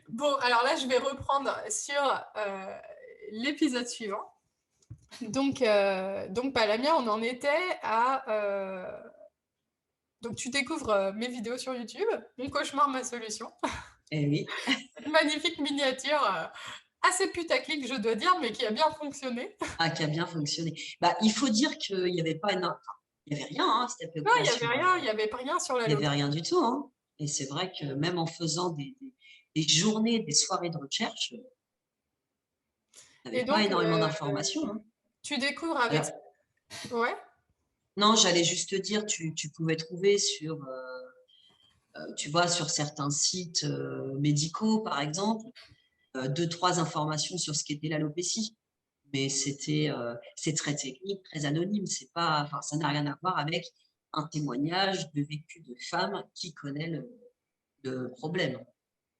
Bon, alors là, je vais reprendre sur l'épisode suivant. Donc Lamia, on en était à. Donc, tu découvres mes vidéos sur YouTube, mon cauchemar, ma solution. Eh oui. Une magnifique miniature, assez putaclic, je dois dire, mais qui a bien fonctionné. Ah, qui a bien fonctionné. Bah, il faut dire qu'il n'y avait pas énorme. Enfin, il n'y avait rien à cette Non, époque-là sur. il y avait rien sur la Il n'y avait location. rien du tout, hein. Et c'est vrai que même en faisant des journées, des soirées de recherche, on Et n'avait pas donc, énormément d'informations, hein. tu découvres avec. Alors, Ouais. non, j'allais juste te dire, tu pouvais trouver sur, tu vois, sur certains sites médicaux, par exemple, deux, trois informations sur ce qu'était l'alopécie. Mais c'est très technique, très anonyme. C'est pas, enfin, ça n'a rien à voir avec un témoignage de vécu de femme qui connaît le problème.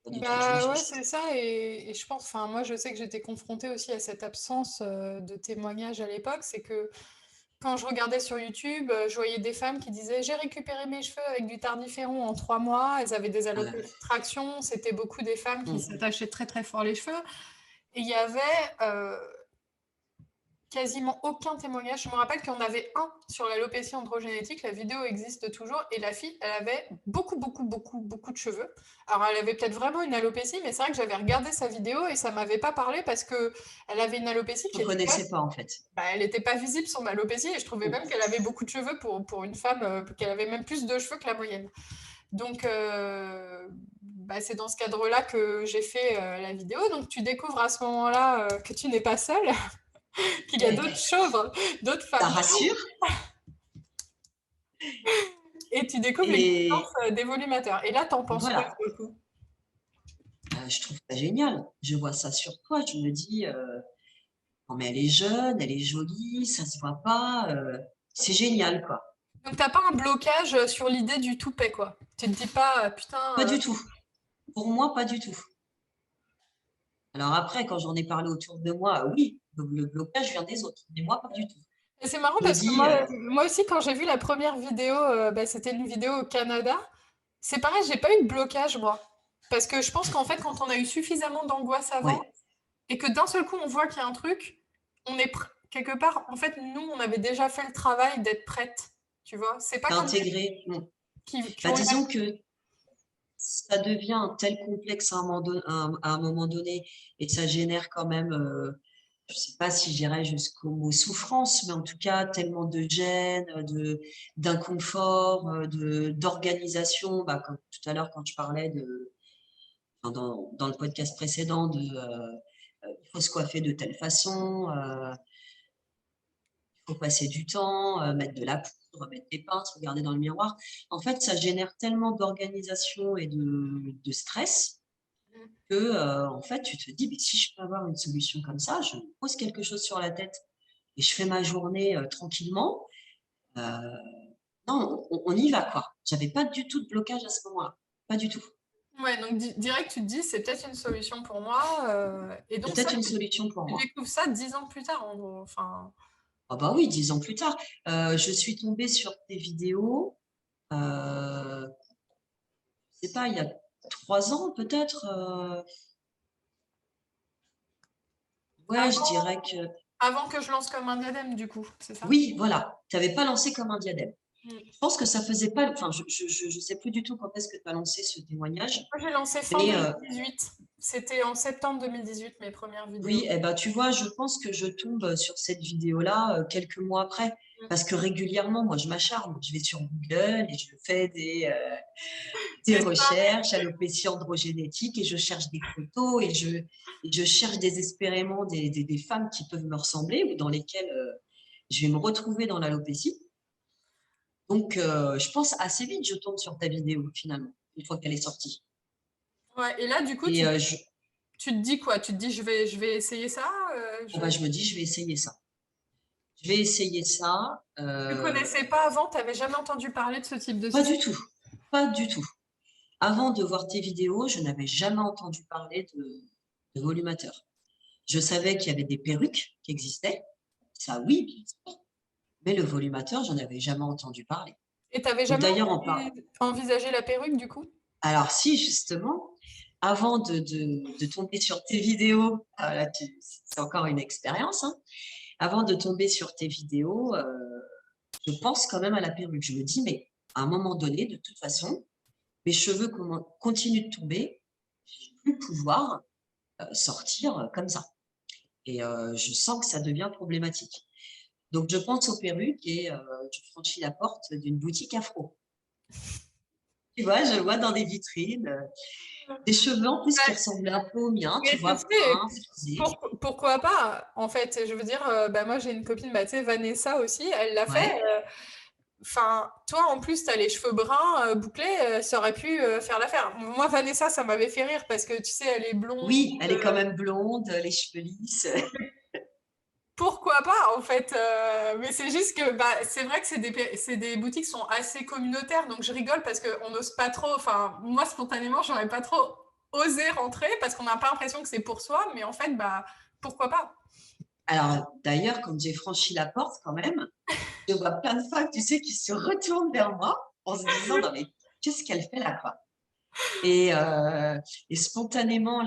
Pas du tout la même Bah ouais, chose. c'est ça. Et je pense, enfin, moi, je sais que j'étais confrontée aussi à cette absence de témoignages à l'époque. C'est que quand je regardais sur YouTube, je voyais des femmes qui disaient j'ai récupéré mes cheveux avec du tardiféron en 3 mois. Elles avaient des Ah, alopécies de traction. C'était beaucoup des femmes qui mm. s'attachaient très très fort les cheveux. Et il y avait quasiment aucun témoignage. Je me rappelle qu'il y en avait un sur l'alopécie androgénétique. La vidéo existe toujours. Et la fille, elle avait beaucoup de cheveux. Alors, elle avait peut-être vraiment une alopécie, mais c'est vrai que j'avais regardé sa vidéo et ça m'avait pas parlé parce que elle avait une alopécie Je qui ne était pas. connaissais pas en fait. Bah, elle n'était pas visible son alopécie et je trouvais même Mm. qu'elle avait beaucoup de cheveux pour une femme, qu'elle avait même plus de cheveux que la moyenne. Donc, bah, c'est dans ce cadre-là que j'ai fait la vidéo. Donc, tu découvres à ce moment-là que tu n'es pas seule, qu'il y a d'autres chauves, d'autres Ça femmes chauves, rassure. et tu découvres l'existence Et des volumateurs. Et là, t'en penses quoi voilà. sur le coup? Je trouve ça génial. Je vois ça sur toi. Je me dis, non, mais elle est jeune, elle est jolie, ça se voit pas. C'est génial, quoi. Donc, t'as pas un blocage sur l'idée du toupet, quoi. Tu te dis pas, putain. Pas du tout. Pour moi, pas du tout. Alors après, quand j'en ai parlé autour de moi, oui, le blocage vient des autres, mais moi, pas du tout. Et c'est marrant Je me parce que dis, moi aussi, quand j'ai vu la première vidéo, bah, c'était une vidéo au Canada. C'est pareil, j'ai pas eu de blocage, moi. Parce que je pense qu'en fait, quand on a eu suffisamment d'angoisse avant, ouais, et que d'un seul coup, on voit qu'il y a un truc, quelque part, en fait, nous, on avait déjà fait le travail d'être prête. Tu vois? C'est pas c'est comme les intégré. qui Bah, ont eu la. disons que ça devient un tel complexe à un moment donné et ça génère quand même, je sais pas si j'irais jusqu'au mot souffrance, mais en tout cas tellement de gêne, d'inconfort, d'organisation. Bah, comme tout à l'heure quand je parlais enfin, dans le podcast précédent il faut se coiffer de telle façon, il faut passer du temps, mettre de la poudre, mettre des pinces, regarder dans le miroir. En fait, ça génère tellement d'organisation et de stress que, en fait, tu te dis, mais si je peux avoir une solution comme ça, je me pose quelque chose sur la tête et je fais ma journée tranquillement. Euh, non, on y va, quoi. J'avais pas du tout de blocage à ce moment-là. Pas du tout. Ouais, donc direct, tu te dis, c'est peut-être une solution pour moi. Et C'est donc, ça, peut-être une solution pour tu moi. découvres ça 10 ans plus tard, en gros. Enfin, Ah bah oui, 10 ans plus tard. Je suis tombée sur tes vidéos, je sais pas, il y a 3 ans peut-être. Ouais, je avant, dirais que avant que je lance comme un diadème, du coup, c'est ça? oui, voilà. Tu n'avais pas lancé comme un diadème. Mm. Je pense que ça faisait pas. Enfin, je sais plus du tout quand est-ce que tu as lancé ce témoignage, Moi, j'ai lancé fin mais 2018. C'était en septembre 2018, mes premières vidéos. oui, eh ben, tu vois, je pense que je tombe sur cette vidéo-là quelques mois après. Mm. Parce que régulièrement, moi, je m'acharne. Je vais sur Google et je fais des Mais c'est pareil. recherches, alopécie androgénétique, et je cherche des photos et je cherche désespérément des femmes qui peuvent me ressembler ou dans lesquelles je vais me retrouver dans l'alopécie. Donc, je pense assez vite, je tombe sur ta vidéo finalement, une fois qu'elle est sortie. Ouais, et là, du coup, Et tu te dis quoi? Tu te dis, je vais essayer ça? oh bah, je me dis, je vais essayer ça. Je vais essayer ça. Tu connaissais pas avant? T'avais jamais entendu parler de ce type de Pas système? du tout, pas du tout. Avant de voir tes vidéos, je n'avais jamais entendu parler de volumateur. Je savais qu'il y avait des perruques qui existaient. Ça, oui, bien sûr. Mais le volumateur, j'en avais jamais entendu parler. Et t'avais Donc jamais d'ailleurs, on parle. envisagé la perruque, du coup? Alors si, justement. avant de tomber sur tes vidéos, là, c'est encore une expérience, hein, avant de tomber sur tes vidéos, je pense quand même à la perruque. Je me dis, mais à un moment donné, de toute façon, mes cheveux continuent de tomber, je ne vais plus pouvoir sortir comme ça. Et je sens que ça devient problématique. Donc, je pense aux perruques et je franchis la porte d'une boutique afro. Tu vois, je le vois dans des vitrines, des cheveux en plus qui ressemblent un peu aux miens, tu Mais tu vois, sais, bruns, frisés. pourquoi pas? En fait, je veux dire, bah, moi j'ai une copine, bah, tu sais, Vanessa aussi, elle l'a fait. Ouais. Enfin, toi en plus, t'as les cheveux bruns bouclés, ça aurait pu faire l'affaire. Moi, Vanessa, ça m'avait fait rire parce que tu sais, elle est blonde. Oui, elle est quand même blonde, les cheveux lisses. Pourquoi pas en fait, mais c'est juste que bah, c'est vrai que c'est des boutiques qui sont assez communautaires, donc je rigole parce qu'on n'ose pas trop. Enfin, moi spontanément, j'aurais pas trop osé rentrer parce qu'on n'a pas l'impression que c'est pour soi, mais en fait, bah pourquoi pas? Alors, d'ailleurs, quand j'ai franchi la porte, quand même, je vois plein de femmes, tu sais, qui se retournent vers moi en se disant, non, mais qu'est-ce qu'elle fait là, quoi? Et, euh, et spontanément,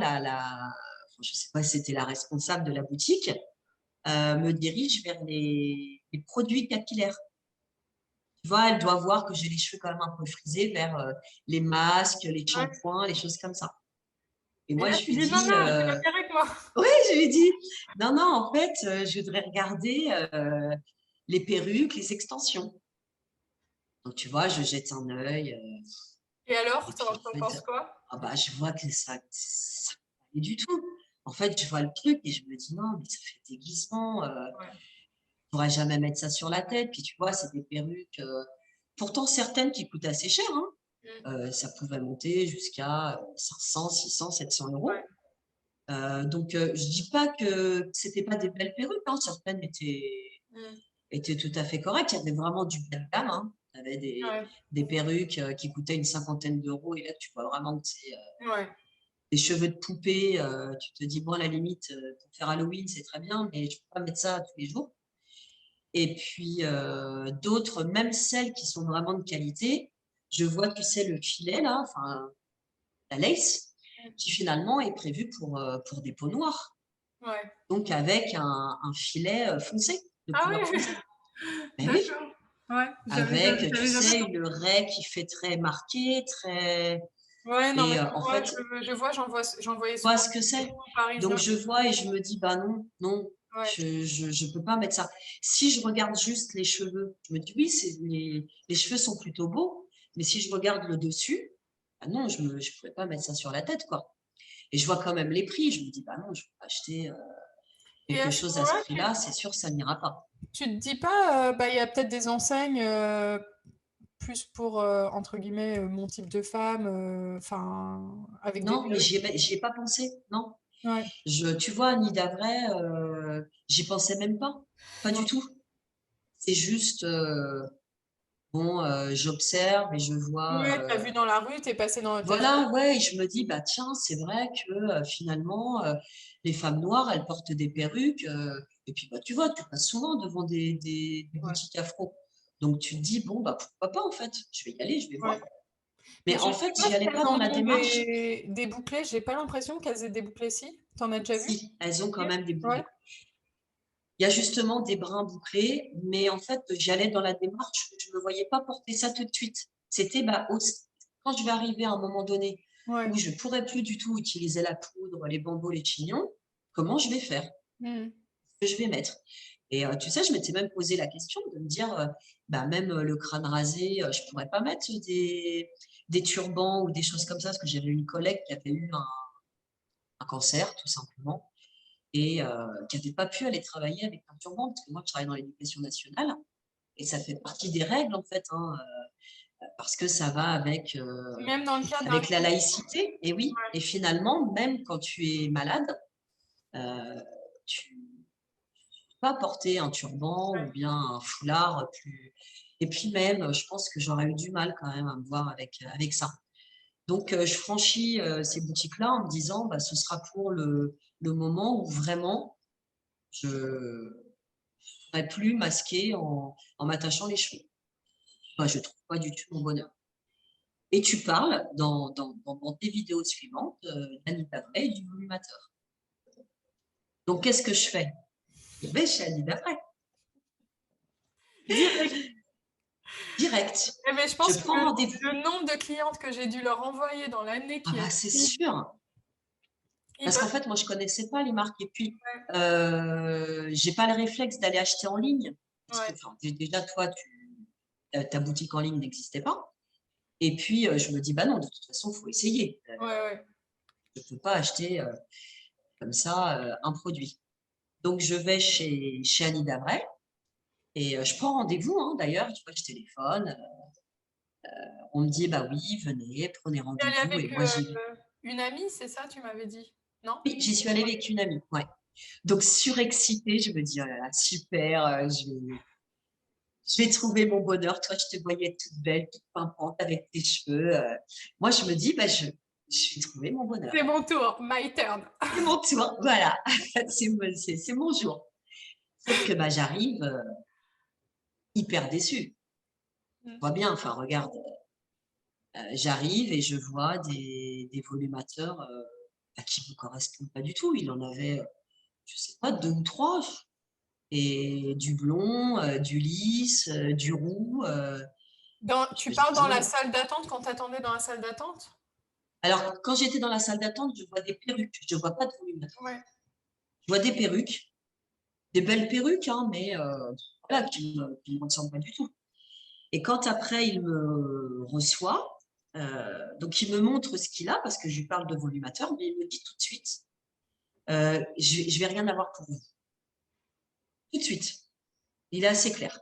je sais pas si c'était la responsable de la boutique, me dirige vers les produits capillaires. Tu vois, elle doit voir que j'ai les cheveux quand même un peu frisés vers les masques, les Ouais. shampoings, les choses comme ça. Et Et moi, là, je tu lui dis non, dis, non, je vais la faire avec moi. oui, je lui dis, non, non, en fait, je voudrais regarder les perruques, les extensions. Donc, tu vois, je jette un œil. Et Et alors, puis, t'en en fait, penses quoi? ah bah, je vois que ça pas du tout. En fait, je vois le truc et je me dis, non, mais ça fait déguisement. Ouais. Je pourrais jamais mettre ça sur la tête. Puis, tu vois, c'est des perruques. Pourtant, certaines qui coûtent assez cher, hein. Mm. Ça pouvait monter jusqu'à 500, 600, 700 Ouais. euros. Donc, je dis pas que c'était pas des belles perruques, hein. Certaines Mm. étaient tout à fait correctes. Il y avait vraiment du bas de gamme, hein. Il y avait Ouais. des perruques qui coûtaient une cinquantaine d'euros. Et là, tu vois vraiment que c'est Ouais. des cheveux de poupée. Tu te dis, bon, à la limite, pour faire Halloween, c'est très bien, mais je peux pas mettre ça tous les jours. Et puis, d'autres, même celles qui sont vraiment de qualité, je vois, tu sais, le filet, là, enfin, la lace, qui finalement est prévue pour des peaux noires. Ouais. Donc, avec un filet foncé, de Ah couleur oui, foncée. Ben oui, d'accord. Ouais, avec, tu j'avais jamais sais, pensé. une raie qui fait très marqué, très. Ouais, non, mais Et en fait, je vois, j'en voyais tu vois souvent ce que des c'est. gros Donc, parisiens. je vois et je me dis, bah non, non, Ouais. je peux pas mettre ça. Si je regarde juste les cheveux, je me dis, oui, les cheveux sont plutôt beaux, mais si je regarde le dessus, bah non, je pourrais pas mettre ça sur la tête, quoi. Et je vois quand même les prix, je me dis, bah non, je peux pas acheter Et à quelque ce chose à ce moment-là, prix-là, c'est sûr, ça n'ira pas. tu te dis pas, bah, il y a peut-être des enseignes plus pour, entre guillemets, mon type de femme, enfin, avec des Non, mais perruques. j'y ai pas pensé, non. Ouais, Tu vois, Annie d'Avray, j'y pensais même pas, pas du ouais. tout. C'est juste, bon, j'observe et je vois, Ouais, t'as vu dans la rue, t'es passé dans, t'as vu. voilà, ouais, et je me dis, bah tiens, c'est vrai que finalement, les femmes noires, elles portent des perruques, et puis bah tu vois, tu passes souvent devant des Ouais, boutiques afro. Donc tu te dis, bon, bah pourquoi pas en fait, je vais y aller, je vais ouais. voir. Mais Mais je en sais fait, pas j'y si allais pas elles dans en la ont démarche. des bouclés. J'ai pas l'impression qu'elles aient des bouclés si. T'en as déjà vu? Si, elles ont quand même des Ouais. boucles. Il y a justement des brins bouclés, mais en fait, j'allais dans la démarche, je ne me voyais pas porter ça tout de suite. C'était bah, quand je vais arriver à un moment donné Ouais. où je ne pourrai plus du tout utiliser la poudre, les bambous, les chignons, comment je vais faire? Mhm. Ce que je vais mettre? Et tu sais, je m'étais même posé la question de me dire, bah, même le crâne rasé, je ne pourrais pas mettre des turbans ou des choses comme ça, parce que j'avais une collègue qui avait eu un cancer, tout simplement et qui n'avait pas pu aller travailler avec un turban, parce que moi, je travaille dans l'éducation nationale, et ça fait partie des règles, en fait, hein, parce que ça va Même dans le cadre d'un avec la cancer. laïcité. Et oui, et finalement, même quand tu es malade, tu ne peux pas porter un turban ou bien un foulard plus. Et puis même, je pense que j'aurais eu du mal quand même à me voir avec ça. Donc, je franchis ces boutiques-là en me disant, bah, ce sera pour le moment où vraiment je serai plus masquée en m'attachant les cheveux. Moi, je trouve pas du tout mon bonheur. Et tu parles dans tes vidéos suivantes d'Annie Davray et du volumateur. Donc, qu'est-ce que je fais? Je vais chez Annie Davray. Direct. Direct. Eh ben, je Je pense que prends rendez-vous. le nombre de clientes que j'ai dû leur envoyer dans l'année Ah qui a bah, c'est suivi, sûr. ils Parce qu'en peuvent. fait, moi, je connaissais pas les marques. Et puis, Ouais, j'ai pas le réflexe d'aller acheter en ligne. Parce que, ouais, enfin, déjà, toi, ta boutique en ligne n'existait pas. Et puis, je me dis, bah non, de toute façon, il faut essayer. ouais, ouais. Je ne peux pas acheter comme ça un produit. Donc, je vais chez Annie Davray et je prends rendez-vous, hein, d'ailleurs, tu vois, je téléphone. On me dit, bah oui, venez, prenez Tu es allée rendez-vous. Et avec moi, j'y vais. une amie, c'est ça, tu m'avais dit? Non? Oui, j'y suis allée avec une amie. Ouais. Donc, surexcitée, je me dis, oh là là, super, je vais trouver mon bonheur. Toi, je te voyais toute belle, toute pimpante avec tes cheveux. Moi, je me dis, bah, je vais trouver mon bonheur. C'est mon tour, my turn. C'est mon tour, voilà. C'est mon jour. Sauf que bah, j'arrive hyper déçue. Je vois bien, enfin, regarde, j'arrive et je vois des volumateurs qui ne me correspondent pas du tout. Il en avait, je sais pas, deux ou trois. Et du blond, du lisse, du roux. Je Tu me dis, parles dis dans la donc. salle d'attente, quand tu attendais dans la salle d'attente? Alors, quand j'étais dans la salle d'attente, je vois des perruques. Je ne vois pas de volumateur. Ouais. Je vois des perruques, des belles perruques, hein, mais voilà, qui ne me ressemblent pas du tout. Et quand après, il me reçoit, donc il me montre ce qu'il a, parce que je lui parle de volumateur, mais il me dit tout de suite, je vais rien avoir pour vous. Tout de suite. Il est assez clair.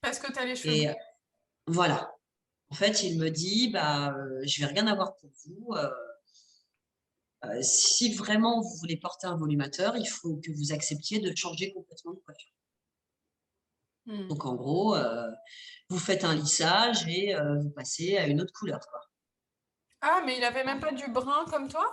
Parce que tu as les cheveux Et blancs. voilà. En fait, il me dit, bah, je vais rien avoir pour vous. Si vraiment vous voulez porter un volumateur, il faut que vous acceptiez de changer complètement de coiffure. Hmm. Donc, en gros, vous faites un lissage et vous passez à une autre couleur, quoi. Ah, mais il avait même pas du brun comme toi?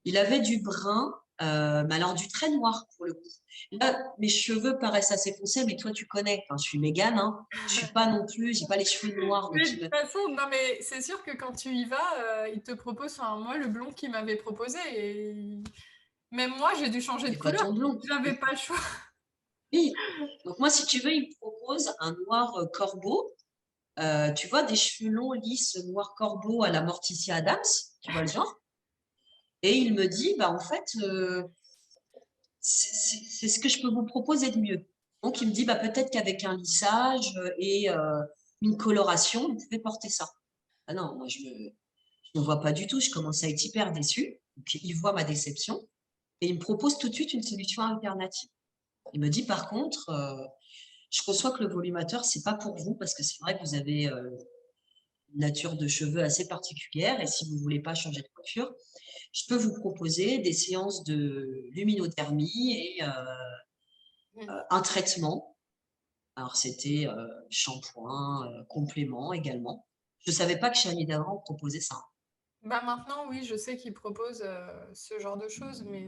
Il avait du brun, mais alors du très noir pour le coup. Là, mes cheveux paraissent assez foncés, mais toi, tu connais. Enfin, je suis végane, hein. Je suis pas non plus, j'ai pas les cheveux noirs. Mais de toute façon, non, mais c'est sûr que quand tu y vas, il te propose, enfin, moi, le blond qu'il m'avait proposé, et même moi, j'ai dû changer de C'est quoi couleur. ton blond? J'avais pas le choix. Oui. Donc, moi, si tu veux, il me propose un noir corbeau. Tu vois, des cheveux longs, lisses, noir corbeau à la Morticia Adams, tu vois le genre. Et il me dit, bah, en fait, c'est ce que je peux vous proposer de mieux. Donc, il me dit, bah, peut-être qu'avec un lissage et une coloration, vous pouvez porter ça. Ah non, moi, je ne vois pas du tout. Je commence à être hyper déçue. Donc, il voit ma déception et il me propose tout de suite une solution alternative. Il me dit, par contre, je conçois que le volumateur, c'est pas pour vous parce que c'est vrai que vous avez une nature de cheveux assez particulière et si vous voulez pas changer de coiffure, je peux vous proposer des séances de luminodermie et un traitement. Alors, c'était shampoing, complément également. Je ne savais pas que chez Annie Davant proposait ça. Bah maintenant, oui, je sais qu'il propose ce genre de choses, mais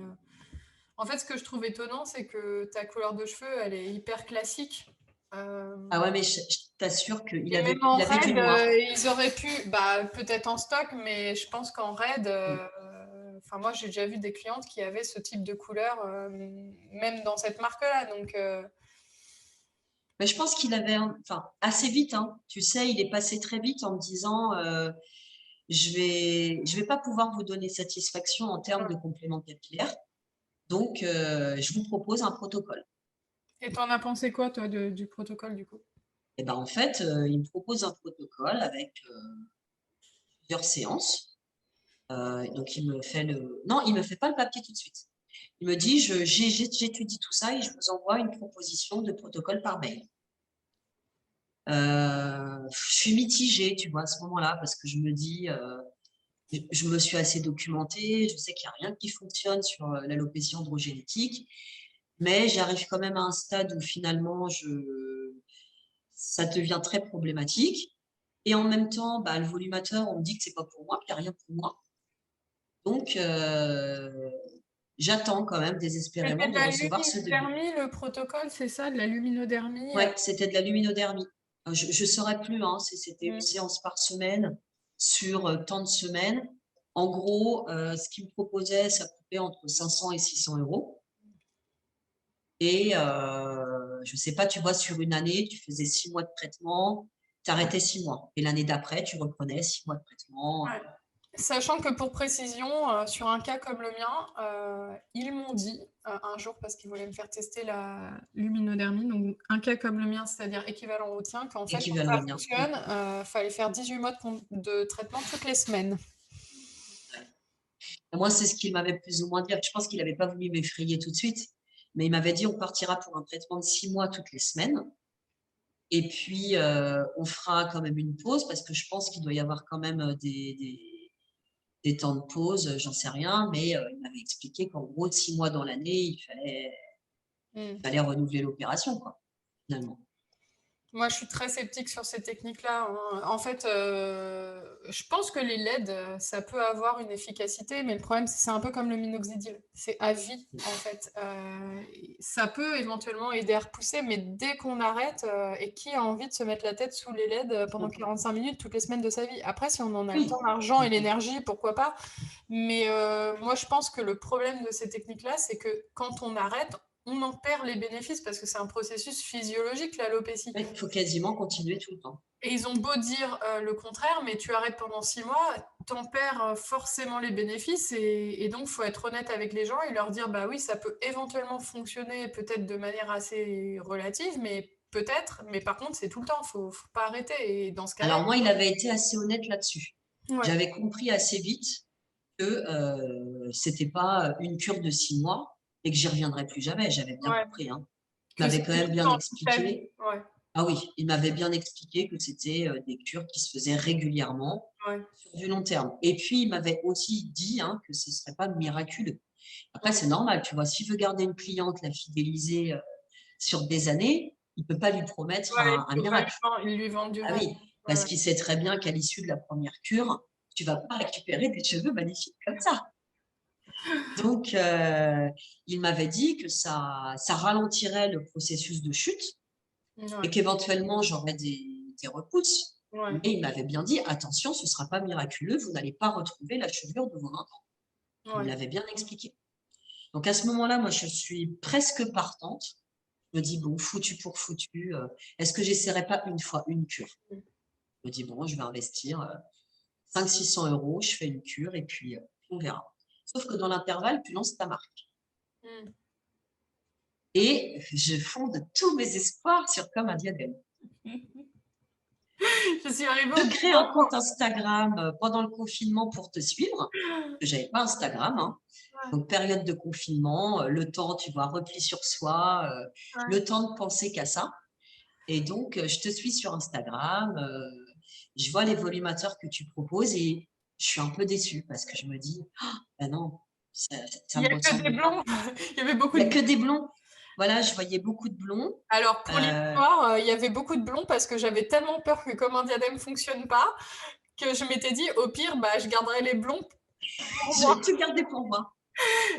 en fait, ce que je trouve étonnant, c'est que ta couleur de cheveux, elle est hyper classique. Euh, Ah ouais, mais je t'assure qu'il et même il en avait du raid, noir. ils auraient pu, bah peut-être en stock, mais je pense qu'en raid, Mm. enfin moi j'ai déjà vu des clientes qui avaient ce type de couleur, même dans cette marque-là, donc Mais je pense qu'il avait, enfin, assez vite, hein. Tu sais, il est passé très vite en me disant, je vais pas pouvoir vous donner satisfaction en termes de complément capillaire. Donc, je vous propose un protocole. et t'en as pensé quoi, toi, du protocole, du coup? Et ben, en fait, il me propose un protocole avec plusieurs séances. Donc, il me fait le... Non, il me fait pas le papier tout de suite. Il me dit, j'étudie tout ça et je vous envoie une proposition de protocole par mail. Je suis mitigée, tu vois, à ce moment-là, parce que je me dis, je me suis assez documentée, je sais qu'il n'y a rien qui fonctionne sur l'alopécie androgénétique, mais j'arrive quand même à un stade où finalement, ça devient très problématique. Et en même temps, bah, le volumateur, on me dit que c'est pas pour moi, qu'il n'y a rien pour moi. Donc, j'attends quand même C'était désespérément de de la recevoir ce devis. luminodermie, le protocole, c'est ça, de la luminodermie. Ouais, c'était de la luminodermie. Je ne saurais plus, hein, si c'était une Mm. séance par semaine sur tant de semaines. En gros, ce qu'il me proposait, ça coûtait entre 500 et 600 euros. Et je ne sais pas, tu vois, sur une année, tu faisais 6 mois de traitement, tu arrêtais 6 mois. Et l'année d'après, tu reprenais 6 mois de traitement. Ouais. Sachant que pour précision, sur un cas comme le mien, ils m'ont dit un jour, parce qu'ils voulaient me faire tester la luminodermie, donc un cas comme le mien, c'est-à-dire équivalent au tien, qu'en fait, pour que Équivalent ça au mien. fonctionne, fallait faire 18 mois de traitement toutes les semaines. Moi, c'est ce qu'il m'avait plus ou moins dit. Je pense qu'il n'avait pas voulu m'effrayer tout de suite, mais il m'avait dit on partira pour un traitement de 6 mois toutes les semaines. Et puis, on fera quand même une pause parce que je pense qu'il doit y avoir quand même des temps de pause, j'en sais rien, mais il m'avait expliqué qu'en gros, 6 mois dans l'année, Mm. fallait renouveler l'opération, quoi, finalement. Moi, je suis très sceptique sur ces techniques-là, hein. En fait, je pense que les LED, ça peut avoir une efficacité, mais le problème, c'est un peu comme le minoxidil. C'est à vie, en fait. Ça peut éventuellement aider à repousser, mais dès qu'on arrête, et qui a envie de se mettre la tête sous les LED pendant 45 minutes toutes les semaines de sa vie? Après, si on en a le temps, Oui, l'argent et l'énergie, pourquoi pas? Mais moi, je pense que le problème de ces techniques-là, c'est que quand on arrête, on en perd les bénéfices parce que c'est un processus physiologique, l'alopécie. il faut quasiment continuer tout le temps. Et ils ont beau dire le contraire, mais tu arrêtes pendant 6 mois, t'en perds forcément les bénéfices. Et donc, il faut être honnête avec les gens et leur dire, bah oui, ça peut éventuellement fonctionner peut-être de manière assez relative, mais peut-être, mais par contre, c'est tout le temps, faut pas arrêter. Et dans ce cas-là, Alors moi, il avait été assez honnête là-dessus. ouais, J'avais compris assez vite que c'était pas une cure de 6 mois et que j'y reviendrai plus jamais. J'avais bien ouais, compris, hein. Il que m'avait c'est quand tout même le bien temps, toute ta vie. expliqué. Ouais, Ah oui, il m'avait bien expliqué que c'était des cures qui se faisaient régulièrement ouais, sur du long terme. Et puis, il m'avait aussi dit hein, que ce ne serait pas miraculeux. Après, ouais. c'est normal, tu vois, s'il veut garder une cliente, la fidéliser sur des années, il ne peut pas lui promettre Ouais, un il faut pas miracle. ils lui vendent du Ah rêve. oui, parce Ouais. qu'il sait très bien qu'à l'issue de la première cure, tu ne vas pas récupérer des cheveux magnifiques comme ça. Donc, il m'avait dit que ça ralentirait le processus de chute et Ouais, qu'éventuellement, j'aurais des repousses. ouais, Mais il m'avait bien dit, attention, ce ne sera pas miraculeux, vous n'allez pas retrouver la chevelure de vos 20 ans. Il me ouais. l'avait bien expliqué. Donc à ce moment-là, moi, je suis presque partante. Je me dis, bon, foutu pour foutu, est-ce que j'essaierai pas une fois une cure? Je me dis, bon, je vais investir 500-600 euros, je fais une cure et puis on verra. Sauf que dans l'intervalle, tu lances ta marque. Mm. Et je fonde tous mes espoirs sur Comme un diadème. Je suis arrivée Je au crée un moment compte Instagram pendant le confinement pour te suivre. Je n'avais pas Instagram, hein. ouais, Donc, période de confinement, le temps, tu vois, repli sur soi, ouais. le temps de penser qu'à ça. Et donc, je te suis sur Instagram, je vois les volumateurs que tu proposes et je suis un peu déçue parce que je me dis, ah, ben non, ça Il y me a que des ressemble pas. blonds. Il y avait beaucoup Il n'y de a que blonds. des blonds. Voilà, je voyais beaucoup de blonds. Alors, pour Euh, l'histoire, il y avait beaucoup de blonds parce que j'avais tellement peur que Comme un diadème fonctionne pas que je m'étais dit, au pire, bah, je garderai les blonds pour je vais moi. tout garder pour moi.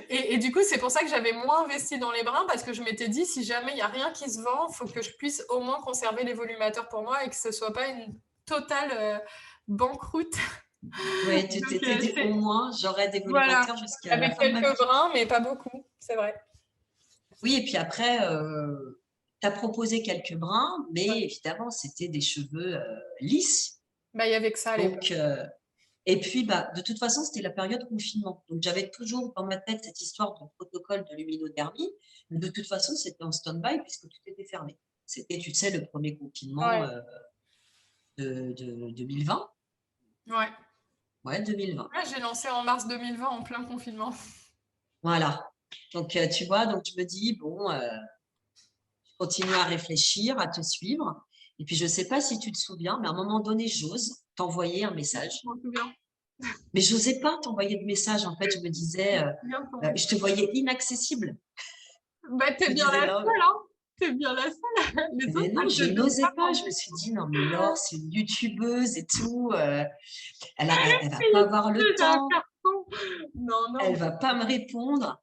Et du coup, c'est pour ça que j'avais moins investi dans les bruns parce que je m'étais dit, si jamais il n'y a rien qui se vend, il faut que je puisse au moins conserver les volumateurs pour moi et que ce ne soit pas une totale banqueroute. Oui, tu Donc, t'étais dit au moins, j'aurai des voilà. volumateurs jusqu'à la Avec fin de ma quelques vie. brins, mais pas beaucoup, c'est vrai. Oui, et puis après, tu as proposé quelques brins, Ouais. mais évidemment, c'était des cheveux lisses. Bah, il y avait que ça à l'époque. Donc, et puis, bah, de toute façon, c'était la période confinement. Donc, j'avais toujours dans ma tête cette histoire de protocole de luminodermie. Mais de toute façon, c'était en stand-by puisque tout était fermé. C'était, tu sais, le premier confinement Ouais, de 2020. ouais. Ouais, 2020. Ouais, j'ai lancé en mars 2020 en plein confinement. Voilà. Donc, tu vois, donc je me dis, bon, je continue à réfléchir, à te suivre. Et puis, je ne sais pas si tu te souviens, mais à un moment donné, j'ose t'envoyer un message. Je m'en souviens. Mais je n'osais pas t'envoyer de message. En fait, je me disais, Bien ton je te voyais inaccessible. Bah, Je t'es me bien disais, la non, seule, hein. T'es bien la seule. Les mais autres, non, elles je te donnent n'osais pas pas. Je me suis dit, non, mais Laure, c'est une youtubeuse et tout. Elle va pas avoir le j'ai un temps. carton. Non, non, Elle va pas me répondre.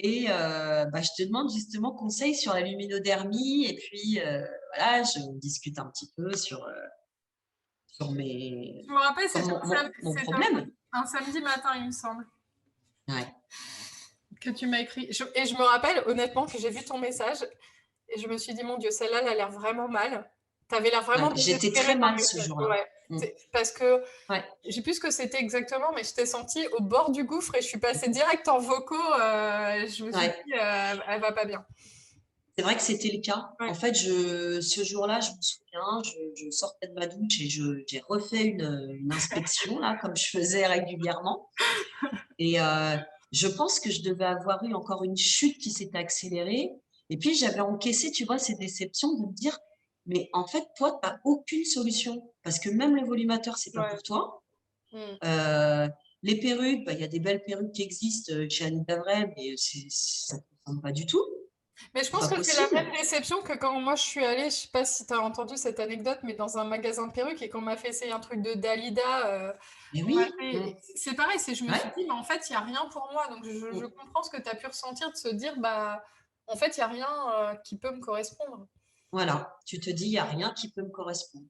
Et je te demande justement conseil sur la luminodermie. Et puis, voilà, je discute un petit peu sur Je me rappelle, sur mon c'était problème. un samedi matin, il me semble, Ouais. que tu m'as écrit. Et je me rappelle honnêtement que j'ai vu ton message et je me suis dit, mon Dieu, celle-là, elle a l'air vraiment mal. Tu avais l'air vraiment Ouais, j'étais très désespérée dans le mal ce message. jour-là. Ouais. Mm. Parce que Ouais. je sais plus ce que c'était exactement, mais je t'ai sentie au bord du gouffre et je suis passée direct en vocaux. Je me suis Ouais. dit, elle va pas bien. C'est vrai que c'était le cas. Ouais. En fait, ce jour-là, je me souviens, je sortais de ma douche et j'ai refait une inspection, là, comme je faisais régulièrement. Et je pense que je devais avoir eu encore une chute qui s'était accélérée. Et puis, j'avais encaissé, tu vois, ces déceptions de me dire, mais en fait, toi, tu n'as aucune solution. Parce que même le volumateur, c'est pas Ouais. pour toi. Mm. Les perruques, il y a des belles perruques qui existent chez Annie Davray, mais ça ne ressemble pas du tout. Mais je C'est pense pas que c'est la même possible. déception que quand moi je suis allée, je sais pas si tu as entendu cette anecdote, mais dans un magasin de perruques et qu'on m'a fait essayer un truc de Dalida, Mais oui. c'est pareil, je me suis Ouais. dit, mais en fait, il n'y a rien pour moi. Donc je Mm. comprends ce que tu as pu ressentir, de se dire, bah, en fait, il n'y a rien qui peut me correspondre. Voilà, tu te dis, il n'y a rien qui peut me correspondre.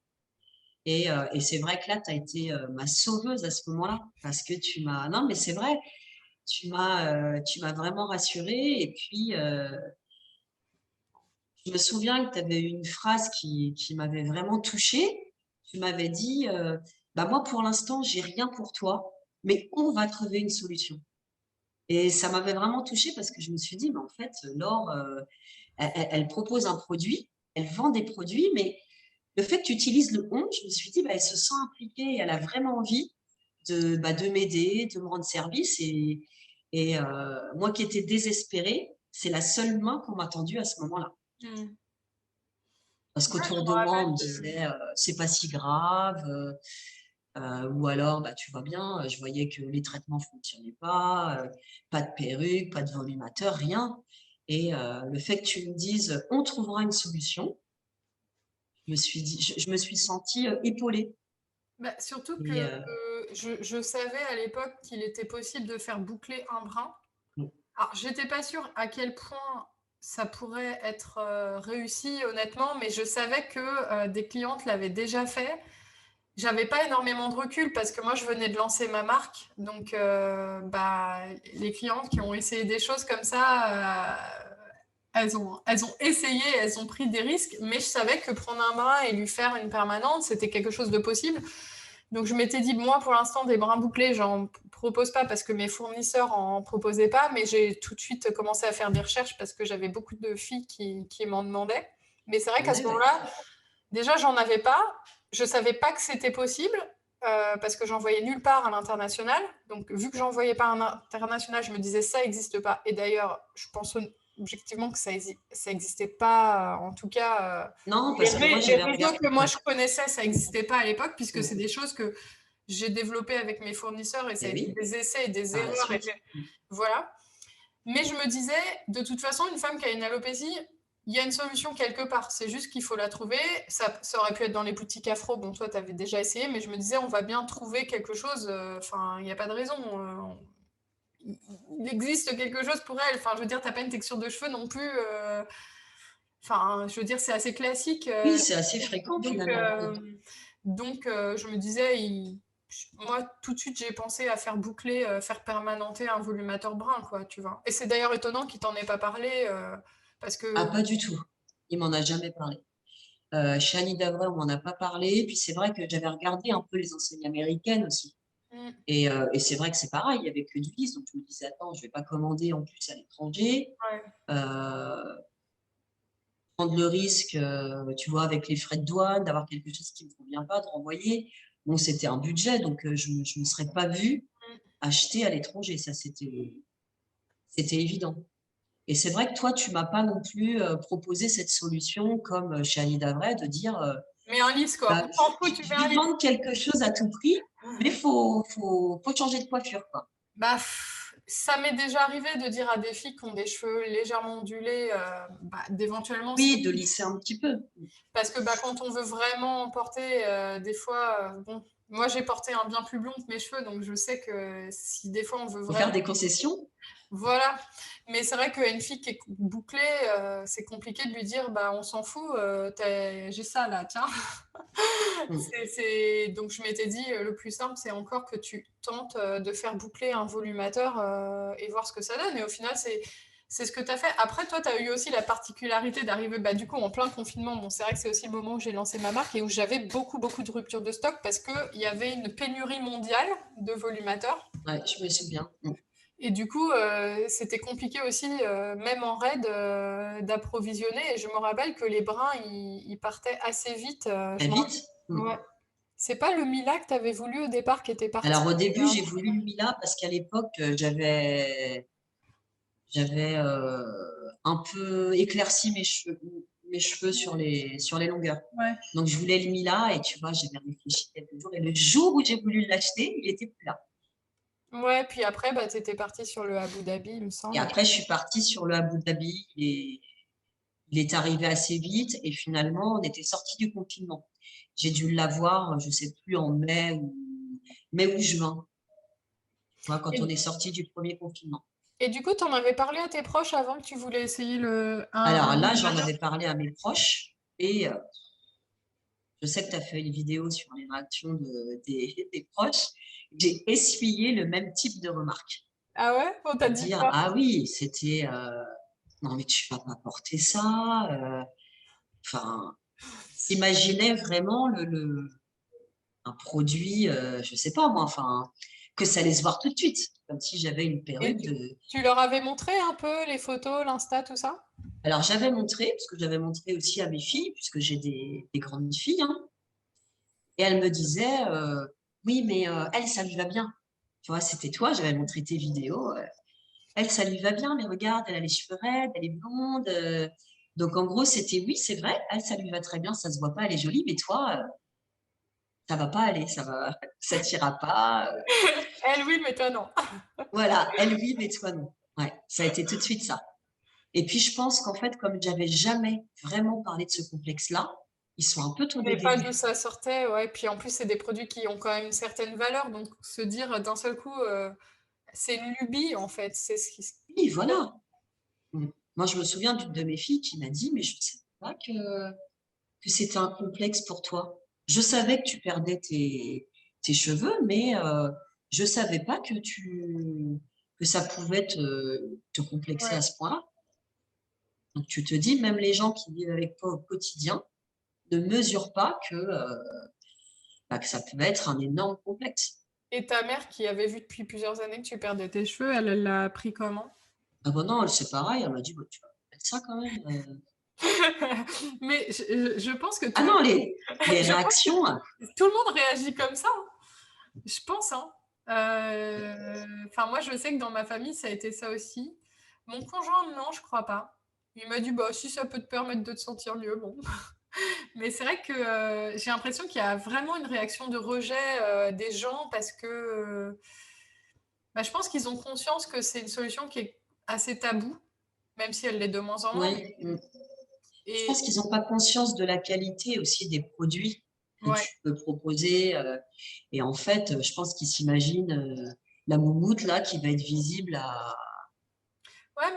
Et c'est vrai que là, tu as été ma sauveuse à ce moment-là, parce que tu m'as... Non, mais c'est vrai, tu m'as vraiment rassurée. Et puis, je me souviens que tu avais une phrase qui m'avait vraiment touchée. Tu m'avais dit, moi, pour l'instant, j'ai rien pour toi, mais on va trouver une solution. Et ça m'avait vraiment touchée parce que je me suis dit, mais en fait, Laure, elle propose un produit, elle vend des produits, mais le fait que tu utilises le on, je me suis dit, elle se sent impliquée, elle a vraiment envie de m'aider, de me rendre service. Et moi qui étais désespérée, c'est la seule main qu'on m'a tendue à ce moment-là. Hmm. Parce Ouais, je qu'autour me de moi, rappelle on me que... disait, c'est pas si grave. Ou alors, tu vois bien, je voyais que les traitements ne fonctionnaient pas de perruque, pas de volumateur, rien. Et le fait que tu me dises, on trouvera une solution, je me suis sentie épaulée. Bah, surtout que Et, je savais à l'époque qu'il était possible de faire boucler un brin. Alors, j'étais pas sûre à quel point ça pourrait être réussi, honnêtement, mais je savais que des clientes l'avaient déjà fait. J'avais pas énormément de recul parce que moi, je venais de lancer ma marque. Donc, les clientes qui ont essayé des choses comme ça, elles ont essayé, elles ont pris des risques, mais je savais que prendre un bras et lui faire une permanente, c'était quelque chose de possible. Donc je m'étais dit, moi pour l'instant des brins bouclés, j'en propose pas parce que mes fournisseurs en proposaient pas, mais j'ai tout de suite commencé à faire des recherches parce que j'avais beaucoup de filles qui m'en demandaient. Mais c'est vrai qu'à ce ouais. moment-là, déjà j'en avais pas, je savais pas que c'était possible parce que j'en voyais nulle part à l'international. Donc vu que j'en voyais pas à l'international, je me disais ça n'existe pas. Et d'ailleurs, je pense objectivement que ça n'existait pas, en tout cas. Non, parce que moi, Les j'avais réseaux regardé. que moi je connaissais, ça n'existait pas à l'époque, puisque c'est Mm. des choses que j'ai développées avec mes fournisseurs et ça a Eh été oui, des essais et des par la erreurs. suite. Mm. Voilà. Mais je me disais, de toute façon, une femme qui a une alopécie, il y a une solution quelque part. C'est juste qu'il faut la trouver. Ça aurait pu être dans les boutiques afro. Bon, toi, tu avais déjà essayé, mais je me disais, on va bien trouver quelque chose. Enfin, il n'y a pas de raison. Il existe quelque chose pour elle. Enfin, je veux dire, tu n'as pas une texture de cheveux non plus. Enfin, je veux dire, c'est assez classique. Oui, c'est assez fréquent Donc, finalement. Mm. euh, donc, je me disais, moi, tout de suite, j'ai pensé à faire boucler, faire permanenter un volumateur brun, quoi, tu vois. Et c'est d'ailleurs étonnant qu'il t'en ait pas parlé, parce Ah, que... pas du tout. Il m'en a jamais parlé. Chez Annie Davray, on m'en a pas parlé. Puis c'est vrai que j'avais regardé un peu les enseignes américaines aussi. Mm, Et c'est vrai que c'est pareil, il n'y avait que du vis. Donc je me disais, attends, je vais pas commander en plus à l'étranger. ouais. Euh, Prendre le risque, tu vois, avec les frais de douane, d'avoir quelque chose qui ne me convient pas, de renvoyer. Bon, c'était un budget, donc je ne me serais pas vue Mm. acheter à l'étranger. Ça, c'était évident. Et c'est vrai que toi, tu m'as pas non plus proposé cette solution comme chez Annie Davray de dire Mais un lisse, quoi. On s'en fout, tu je mets vais un te lisse. vendre quelque chose à tout prix, mais faut changer de coiffure, quoi. Bah, ça m'est déjà arrivé de dire à des filles qui ont des cheveux légèrement ondulés, d'éventuellement, si Oui, de lisser un petit peu. parce que bah, quand on veut vraiment porter, des fois, bon, moi j'ai porté un bien plus blond que mes cheveux, donc je sais que si des fois on veut Faut vraiment, faire des concessions. Voilà, mais c'est vrai qu'une fille qui est bouclée, c'est compliqué de lui dire: «Bah, on s'en fout, j'ai ça là, tiens». Mm. Donc je m'étais dit, le plus simple, c'est encore que tu tentes, de faire boucler un volumateur, et voir ce que ça donne et au final, c'est ce que tu as fait. Après toi, tu as eu aussi la particularité d'arriver, bah, du coup, en plein confinement. Bon, c'est vrai que c'est aussi le moment où j'ai lancé ma marque et où j'avais beaucoup, beaucoup de ruptures de stock parce qu'il y avait une pénurie mondiale de volumateurs. Ouais, je me souviens. Mm. Et du coup, c'était compliqué aussi, même en raid, d'approvisionner. Et je me rappelle que les brins, ils partaient assez vite. Très vite. Ouais. C'est pas le Mila que tu avais voulu au départ qui était parti. Alors au début, j'ai voulu le Mila parce qu'à l'époque, j'avais un peu éclairci mes cheveux sur les longueurs. Ouais. Donc je voulais le Mila et tu vois, j'avais réfléchi quelques jours et le jour où j'ai voulu l'acheter, il était plus là. Ouais, puis après, bah, tu étais parti sur le Abu Dhabi, il me Et semble. après, je suis partie sur le Abu Dhabi et il est arrivé assez vite et finalement, on était sorti du confinement. J'ai dû l'avoir, je sais plus, en mai ou juin, tu vois, quand on Et, est sorti du premier confinement. et du coup, tu en avais parlé à tes proches avant que tu voulais essayer un Alors là, j'en volumateur? avais parlé à mes proches et je sais que tu as fait une vidéo sur les réactions des proches. J'ai essuyé le même type de remarques. Ah ouais? On t'a dit Dire, quoi? ah oui, c'était, non mais tu vas pas porter ça. Enfin, imaginez vraiment un produit, je sais pas moi, enfin, que ça allait se voir tout de suite, comme si j'avais une Et perruque de. tu leur avais montré un peu les photos, l'Insta, tout ça? Alors j'avais montré, parce que j'avais montré aussi à mes filles, puisque j'ai des grandes filles, hein, et elles me disaient, oui, mais elle, ça lui va bien. Tu vois, c'était toi, j'avais montré tes vidéos. Elle, ça lui va bien, mais regarde, elle a les cheveux raides, elle est blonde. Donc en gros, c'était oui, c'est vrai, elle, ça lui va très bien, ça se voit pas, elle est jolie, mais toi, ça va pas aller, ça t'ira pas. Elle, oui, mais toi, non. Voilà, elle oui, mais toi non. Ouais, ça a été tout de suite ça. Et puis je pense qu'en fait, comme j'avais jamais vraiment parlé de ce complexe-là, ils sont un peu Mais tombés des pas d'où nues. ça sortait, ouais. Puis en plus, c'est des produits qui ont quand même une certaine valeur. Donc se dire d'un seul coup, c'est une lubie, en fait. C'est ce qui. Oui, voilà. Mm. Moi, je me souviens d'une de mes filles qui m'a dit, mais je ne savais pas que c'était un complexe pour toi. Je savais que tu perdais tes cheveux, mais je ne savais pas que ça pouvait te complexer à Ouais. ce point-là. Donc tu te dis, même les gens qui vivent avec toi au quotidien ne mesurent pas bah, que ça peut être un énorme complexe. Et ta mère, qui avait vu depuis plusieurs années que tu perdais tes cheveux, elle l'a pris comment? Ah bon, non, elle, c'est pareil, elle m'a dit, bah, tu vas mettre ça quand même. Mais je pense que Ah tout le non, monde, les je pense réactions, que tout le monde réagit comme ça, hein. Je pense, hein. Enfin, moi, je sais que dans ma famille, ça a été ça aussi. Mon conjoint, non, je crois pas. Il m'a dit, bah, si ça peut te permettre de te sentir mieux, bon. Mais c'est vrai que j'ai l'impression qu'il y a vraiment une réaction de rejet des gens parce que bah, je pense qu'ils ont conscience que c'est une solution qui est assez taboue, même si elle l'est de moins en moins. oui. Je Et pense qu'ils n'ont pas conscience de la qualité aussi des produits que ouais, tu peux proposer. Et en fait, je pense qu'ils s'imaginent la moumoute là qui va être visible ouais, à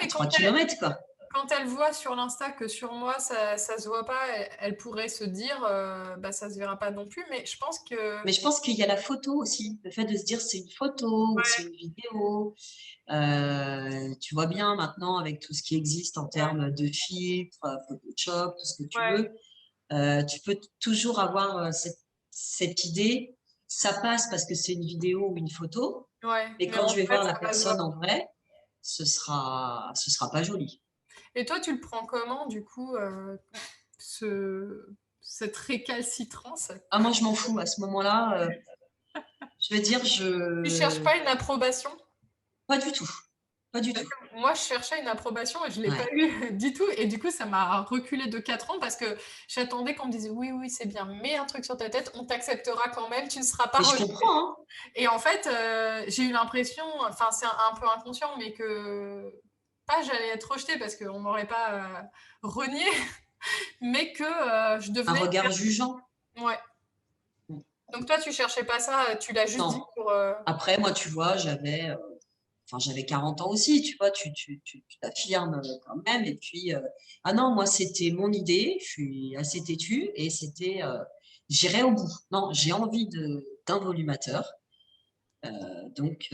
mais 3 kilomètres, quoi. quand elle voit sur l'Insta que sur moi ça se voit pas, elle pourrait se dire bah ça se verra pas non plus. Mais je pense que Mais je pense qu'il y a la photo aussi, le fait de se dire c'est une photo ou c'est ouais, une vidéo. Tu vois bien maintenant avec tout ce qui existe en ouais, termes de filtres, Photoshop, tout ce que tu ouais, veux, tu peux toujours avoir cette idée. Ça passe parce que c'est une vidéo ou une photo, ouais. mais Mais quand en je vais fait, voir la ça va se voir. personne en vrai, ce sera pas joli. Et toi, tu le prends comment du coup ce cette récalcitrance? Ah, moi, je m'en fous. À ce moment-là, je veux dire, Tu cherches pas une approbation? pas du tout. Pas du Parce tout. que moi, je cherchais une approbation et je l'ai pas Ouais. eu du tout. Et du coup, ça m'a reculé de 4 ans parce que j'attendais qu'on me dise oui, oui, c'est bien, mets un truc sur ta tête, on t'acceptera quand même, tu ne seras pas Et je rejeté. comprends, hein. Et en fait, j'ai eu l'impression, enfin, c'est un peu inconscient, mais que pas j'allais être rejetée parce qu'on m'aurait pas renié, mais que je Un devenais. regard jugeant. Ouais. Donc toi, tu cherchais pas ça, tu l'as juste dit Non. pour. Après, moi, tu vois, j'avais enfin, j'avais 40 ans aussi, tu vois, tu t'affirmes quand même. Et puis, ah non, moi, c'était mon idée, je suis assez têtue et c'était, j'irai au bout. Non, j'ai envie d'un volumateur. Donc,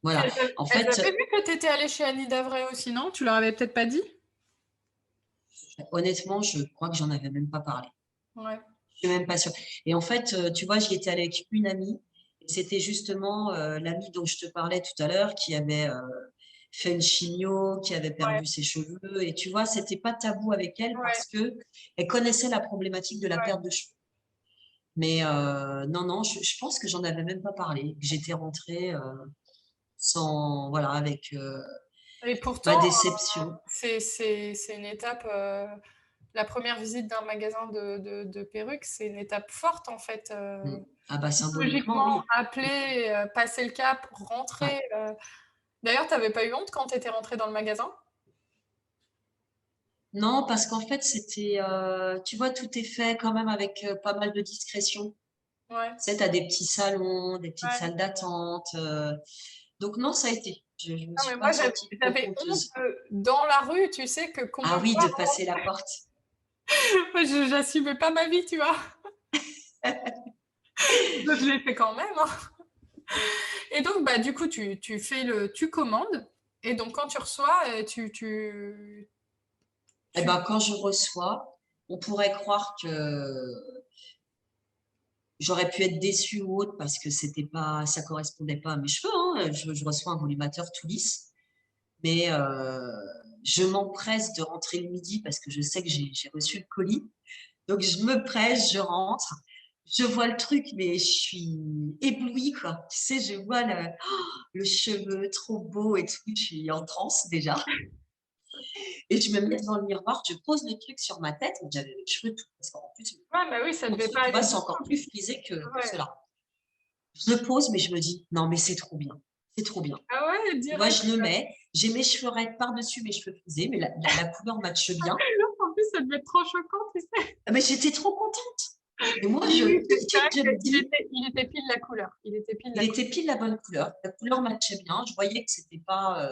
voilà. En Elles fait, avaient vu que tu étais allée chez Annie Davray aussi, non? Tu leur avais peut-être pas dit? honnêtement, je crois que j'en avais même pas parlé. Ouais. Je suis même pas sûre. Et en fait, tu vois, j'y étais allée avec une amie. Et c'était justement l'amie dont je te parlais tout à l'heure qui avait fait une chimio, qui avait Ouais, perdu ses cheveux. Et tu vois, c'était pas tabou avec elle ouais, parce que elle connaissait la problématique de la ouais. perte de cheveux. Mais non, non, je pense que j'en avais même pas parlé. Que j'étais rentrée sans, voilà, avec Et ma pourtant, déception. c'est une étape, la première visite d'un magasin de perruques, c'est une étape forte en fait. Mm. Ah bah symboliquement, Psychologiquement, oui. appeler, passer le cap, Ouais. rentrer. D'ailleurs, t'avais pas eu honte quand tu étais rentrée dans le magasin? Non, parce qu'en fait, c'était, tu vois, tout est fait quand même avec pas mal de discrétion. Tu Ouais, sais, t'as des petits salons, des petites ouais. salles d'attente. Donc non, ça a été. Je me Non, suis mais pas moi, sentie trop j'avais honte honteuse. dans la rue, tu sais, que qu'on Ah me oui, voit. de passer la porte. Moi, j'assumais pas ma vie, tu vois. Donc, je l'ai fait quand même, hein. Et donc, bah, du coup, tu commandes. Et donc, quand tu reçois, Eh tu, ben, quand je reçois, on pourrait croire que j'aurais pu être déçue ou autre parce que c'était pas, ça correspondait pas à mes cheveux, hein. Je reçois un volumateur tout lisse, mais je m'empresse de rentrer le midi parce que je sais que j'ai reçu le colis. Donc, je me presse, je rentre, je vois le truc, mais je suis éblouie, quoi. Tu sais, je vois le cheveu trop beau et tout, je suis en transe déjà. Et je me mets devant le miroir, je pose le truc sur ma tête, donc j'avais les cheveux tout, parce qu'en plus, ouais, bah oui, ça mon devait cheveu, pas tu vois, aller c'est du encore tout. plus frisé que Ouais. cela. Je le pose, mais je me dis, non, mais c'est trop bien, c'est trop bien. Ah ouais, Tu vois, direct. je le mets, j'ai mes cheveux raides par-dessus mes cheveux frisés, mais la couleur matche bien. En plus, ça devait être trop choquant, tu sais. Ah, mais j'étais trop contente. Et moi, Oui, oui, tout de c'est suite, vrai je me dis, il était pile la couleur. Il était pile il la couleur. était pile la bonne couleur. La couleur matchait bien. Je voyais que c'était pas.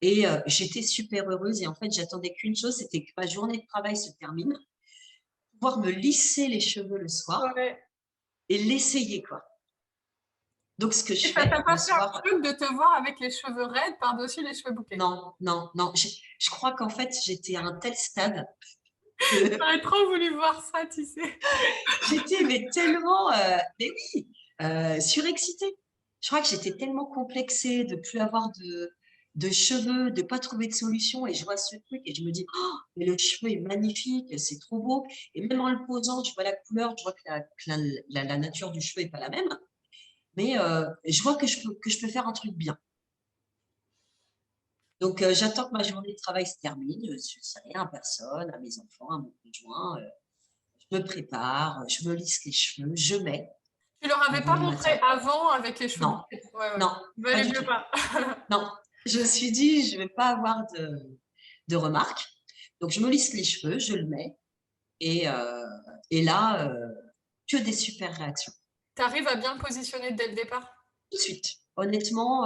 J'étais super heureuse. Et en fait, j'attendais qu'une chose, c'était que ma journée de travail se termine, pouvoir me lisser les cheveux le soir Ouais. et l'essayer, quoi. Donc, ce que Et je ça fais t'a le pas fait un soir, truc de te voir avec les cheveux raides par-dessus les cheveux bouclés? non, non, non. Je crois qu'en fait, j'étais à un tel stade que J'aurais trop voulu voir ça, tu sais. j'étais mais tellement, mais oui, surexcitée. Je crois que j'étais tellement complexée de plus avoir de cheveux, de pas trouver de solution. Et je vois ce truc et je me dis, oh, mais le cheveu est magnifique, c'est trop beau. Et même en le posant, je vois la couleur, je vois que la nature du cheveu est pas la même. Mais je vois que je peux faire un truc bien. Donc, j'attends que ma journée de travail se termine. Je ne dis rien à personne, à mes enfants, à mon conjoint. Je me prépare, je me lisse les cheveux, je mets Tu leur mon avais pas montré volumateur. avant avec les cheveux Non, bouclés? Ouais, ouais. non, Il pas valait du mieux tout. pas. Non, je me suis dit, je ne vais pas avoir de remarques. Donc, je me lisse les cheveux, je le mets. Et, euh, et là, que des super réactions. T'arrives à bien le positionner dès le départ? Tout de suite. Honnêtement,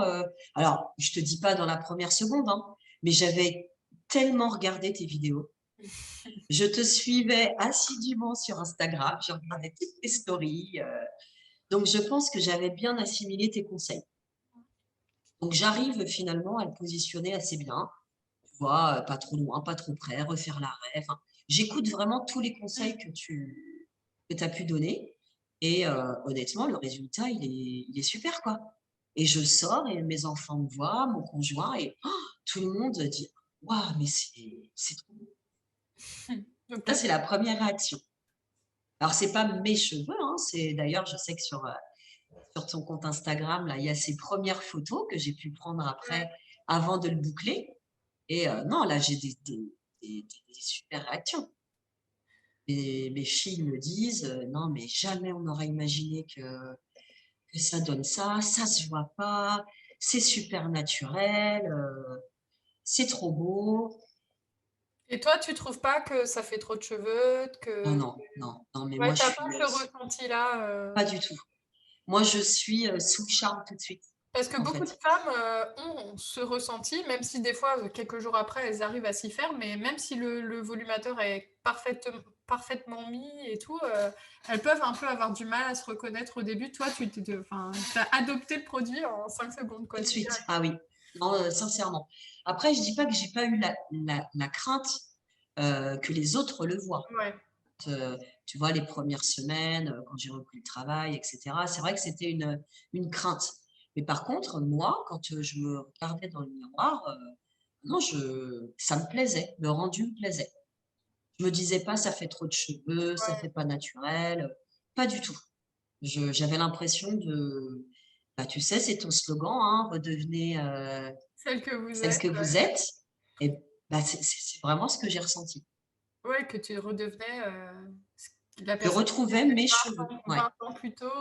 alors, je te dis pas dans la première seconde, hein, mais j'avais tellement regardé tes vidéos. Je te suivais assidûment sur Instagram, je regardais toutes tes stories. Donc, je pense que j'avais bien assimilé tes conseils. Donc, j'arrive finalement à le positionner assez bien. Tu vois, pas trop loin, pas trop près, refaire l'arrêt. Enfin, j'écoute vraiment tous les conseils que tu as pu donner. Et honnêtement, le résultat, il est super, quoi. Et je sors et mes enfants me voient, mon conjoint, et oh, tout le monde dit, waouh, mais c'est trop beau. Donc, Ça, c'est la première réaction. Alors, c'est pas mes cheveux, hein, c'est d'ailleurs, je sais que sur ton compte Instagram, là, il y a ces premières photos que j'ai pu prendre après, avant de le boucler. Et non, là, j'ai des super réactions. Mes filles me disent, non, mais jamais on n'aurait imaginé que ça donne ça, ça se voit pas, c'est super naturel, c'est trop beau. et toi, tu trouves pas que ça fait trop de cheveux, Non, que non, non, non, mais moi, ouais, je t'as pas suis ce ressenti-là, pas du tout. Moi, je suis sous le charme tout de suite. Parce que en beaucoup de fait. femmes, ont ce ressenti, même si des fois, quelques jours après, elles arrivent à s'y faire, mais même si le volumateur est parfaitement mis et tout, elles peuvent un peu avoir du mal à se reconnaître au début. Toi, tu as adopté le produit en 5 secondes, Tout quoi, de c'est suite. direct. Ah oui. Non, sincèrement. Après, je dis pas que j'ai pas eu la crainte que les autres le voient. Ouais, Euh, Tu vois, les premières semaines, quand j'ai repris le travail, etc. C'est vrai que c'était une crainte. Mais par contre, moi, quand je me regardais dans le miroir, non, ça me plaisait. Le rendu me plaisait. Je me disais pas, ça fait trop de cheveux, ça ouais. fait pas naturel. Pas du tout. J'avais l'impression de, bah, tu sais, c'est ton slogan, hein, redevenez Celle que vous celle êtes, que vous êtes. Et bah, c'est vraiment ce que j'ai ressenti. ouais, que tu redevenais, la Je personne retrouvais mes 20 cheveux. ans Ouais, 20 ans plus tôt,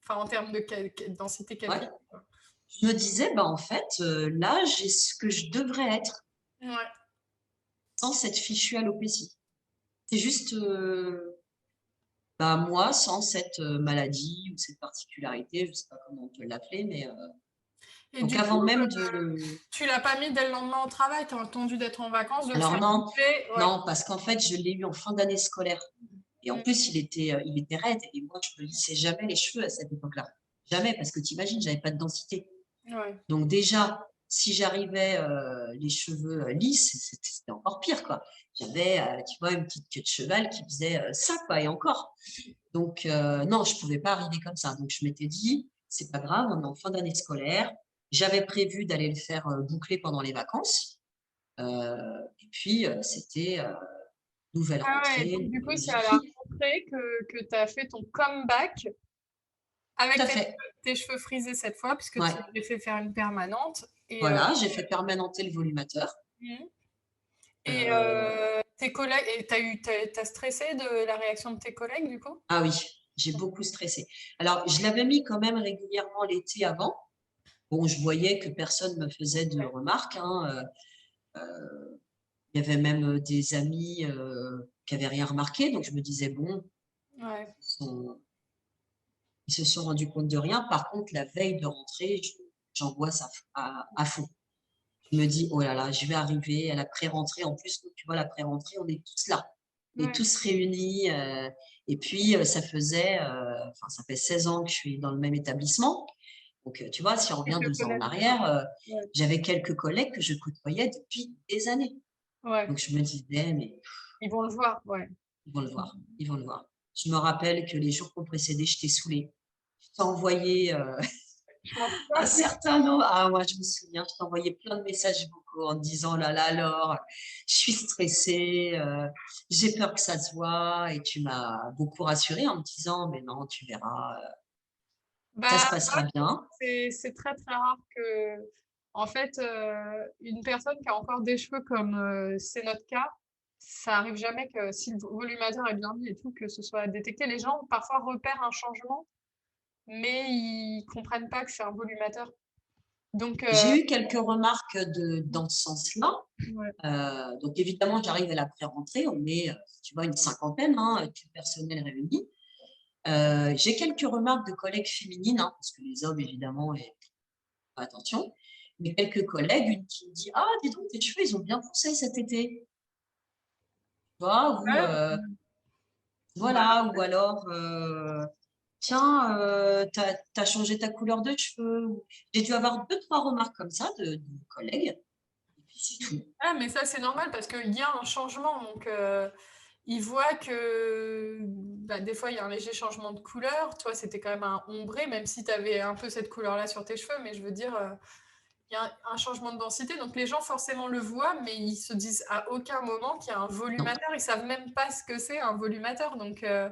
enfin, en termes de densité ouais. capillaire, quoi. Je me disais, bah, en fait, là, j'ai ce que je devrais être Ouais. sans cette fichue alopécie. C'est juste, bah, moi, sans cette maladie ou cette particularité, je sais pas comment on peut l'appeler, mais Et donc du coup, avant même de. tu l'as pas mis dès le lendemain au travail, tu as attendu d'être en vacances, de le Alors faire non, boucler, ouais. non, parce qu'en fait, je l'ai eu en fin d'année scolaire. Et en Mmh. plus, il était raide. Et moi, je me lissais jamais les cheveux à cette époque-là. Jamais, parce que t'imagines, j'avais pas de densité. Ouais. Donc déjà, si j'arrivais les cheveux lisses, c'était encore pire, quoi. J'avais, tu vois, une petite queue de cheval qui faisait ça, quoi, et encore. Donc non, je pouvais pas arriver comme ça. Donc je m'étais dit, c'est pas grave, on est en fin d'année scolaire. J'avais prévu d'aller le faire boucler pendant les vacances. Et puis c'était nouvelle Ah ouais, rentrée, donc du coup, nouvelle c'est à la vie. rentrée que tu as fait ton comeback Tout avec à fait. tes cheveux frisés cette fois, puisque tu Ouais. avais fait faire une permanente. Et, Voilà, j'ai fait permanenter le volumateur. mmh. Et Euh, tes collègues, et t'as stressé de la réaction de tes collègues, du coup? ah oui, j'ai beaucoup stressé. Alors, je l'avais mis quand même régulièrement l'été avant. Bon, je voyais que personne me faisait de remarques, hein. Il y avait même des amis qui n'avaient rien remarqué. Donc, je me disais, bon, Ouais. ils se sont rendus compte de rien. Par contre, la veille de rentrée, j'angoisse à fond. Je me dis, oh là là, je vais arriver à la pré-rentrée. En plus, tu vois, la pré-rentrée, on est tous là. On est Ouais. tous réunis. Et puis, enfin, ça fait 16 ans que je suis dans le même établissement. Donc, tu vois, si on Ils revient te 2 ans en connaissent bien. arrière, Ouais. j'avais quelques collègues que je côtoyais depuis des années. Ouais. Donc, je me disais, mais Ils vont le voir, ouais. ils vont le voir, ils vont le voir. Je me rappelle que les jours qui ont précédé, je t'ai saoulée. Je t'ai envoyé Je m'en un souviens. certain nombre. Ah, moi, je me souviens, je t'ai envoyé plein de messages vocaux en te disant, là là, alors, je suis stressée, j'ai peur que ça se voit. Et tu m'as beaucoup rassurée en me disant, mais non, tu verras, ça se Bah, passera bien. c'est très, très rare que, en fait, une personne qui a encore des cheveux comme, c'est notre cas, ça arrive jamais que si le volumateur est bien mis et tout, que ce soit détecté. Les gens, parfois, repèrent un changement, mais ils comprennent pas que c'est un volumateur. Donc, J'ai eu quelques remarques dans ce sens-là. ouais, Donc, évidemment, j'arrive à la pré-rentrée, on est, tu vois, une cinquantaine, hein, tout le personnel réuni. J'ai quelques remarques de collègues féminines, hein, parce que les hommes, évidemment, et pas attention. Mais quelques collègues, une qui me dit, ah, dis donc, tes cheveux, ils ont bien poussé cet été. Tu vois, ou ouais, bah, voilà, ou alors, tiens, t'as changé ta couleur de cheveux. J'ai dû avoir 2, 3 remarques comme ça de collègues, et puis c'est tout. ah, mais ça, c'est normal parce qu'il y a un changement. Donc, ils voient que bah, des fois, il y a un léger changement de couleur. Toi, c'était quand même un ombré, même si tu avais un peu cette couleur-là sur tes cheveux. Mais je veux dire, il y a un changement de densité. Donc, les gens, forcément, le voient, mais ils se disent à aucun moment qu'il y a un Non, volumateur. Ils savent même pas ce que c'est un volumateur. Donc, ah,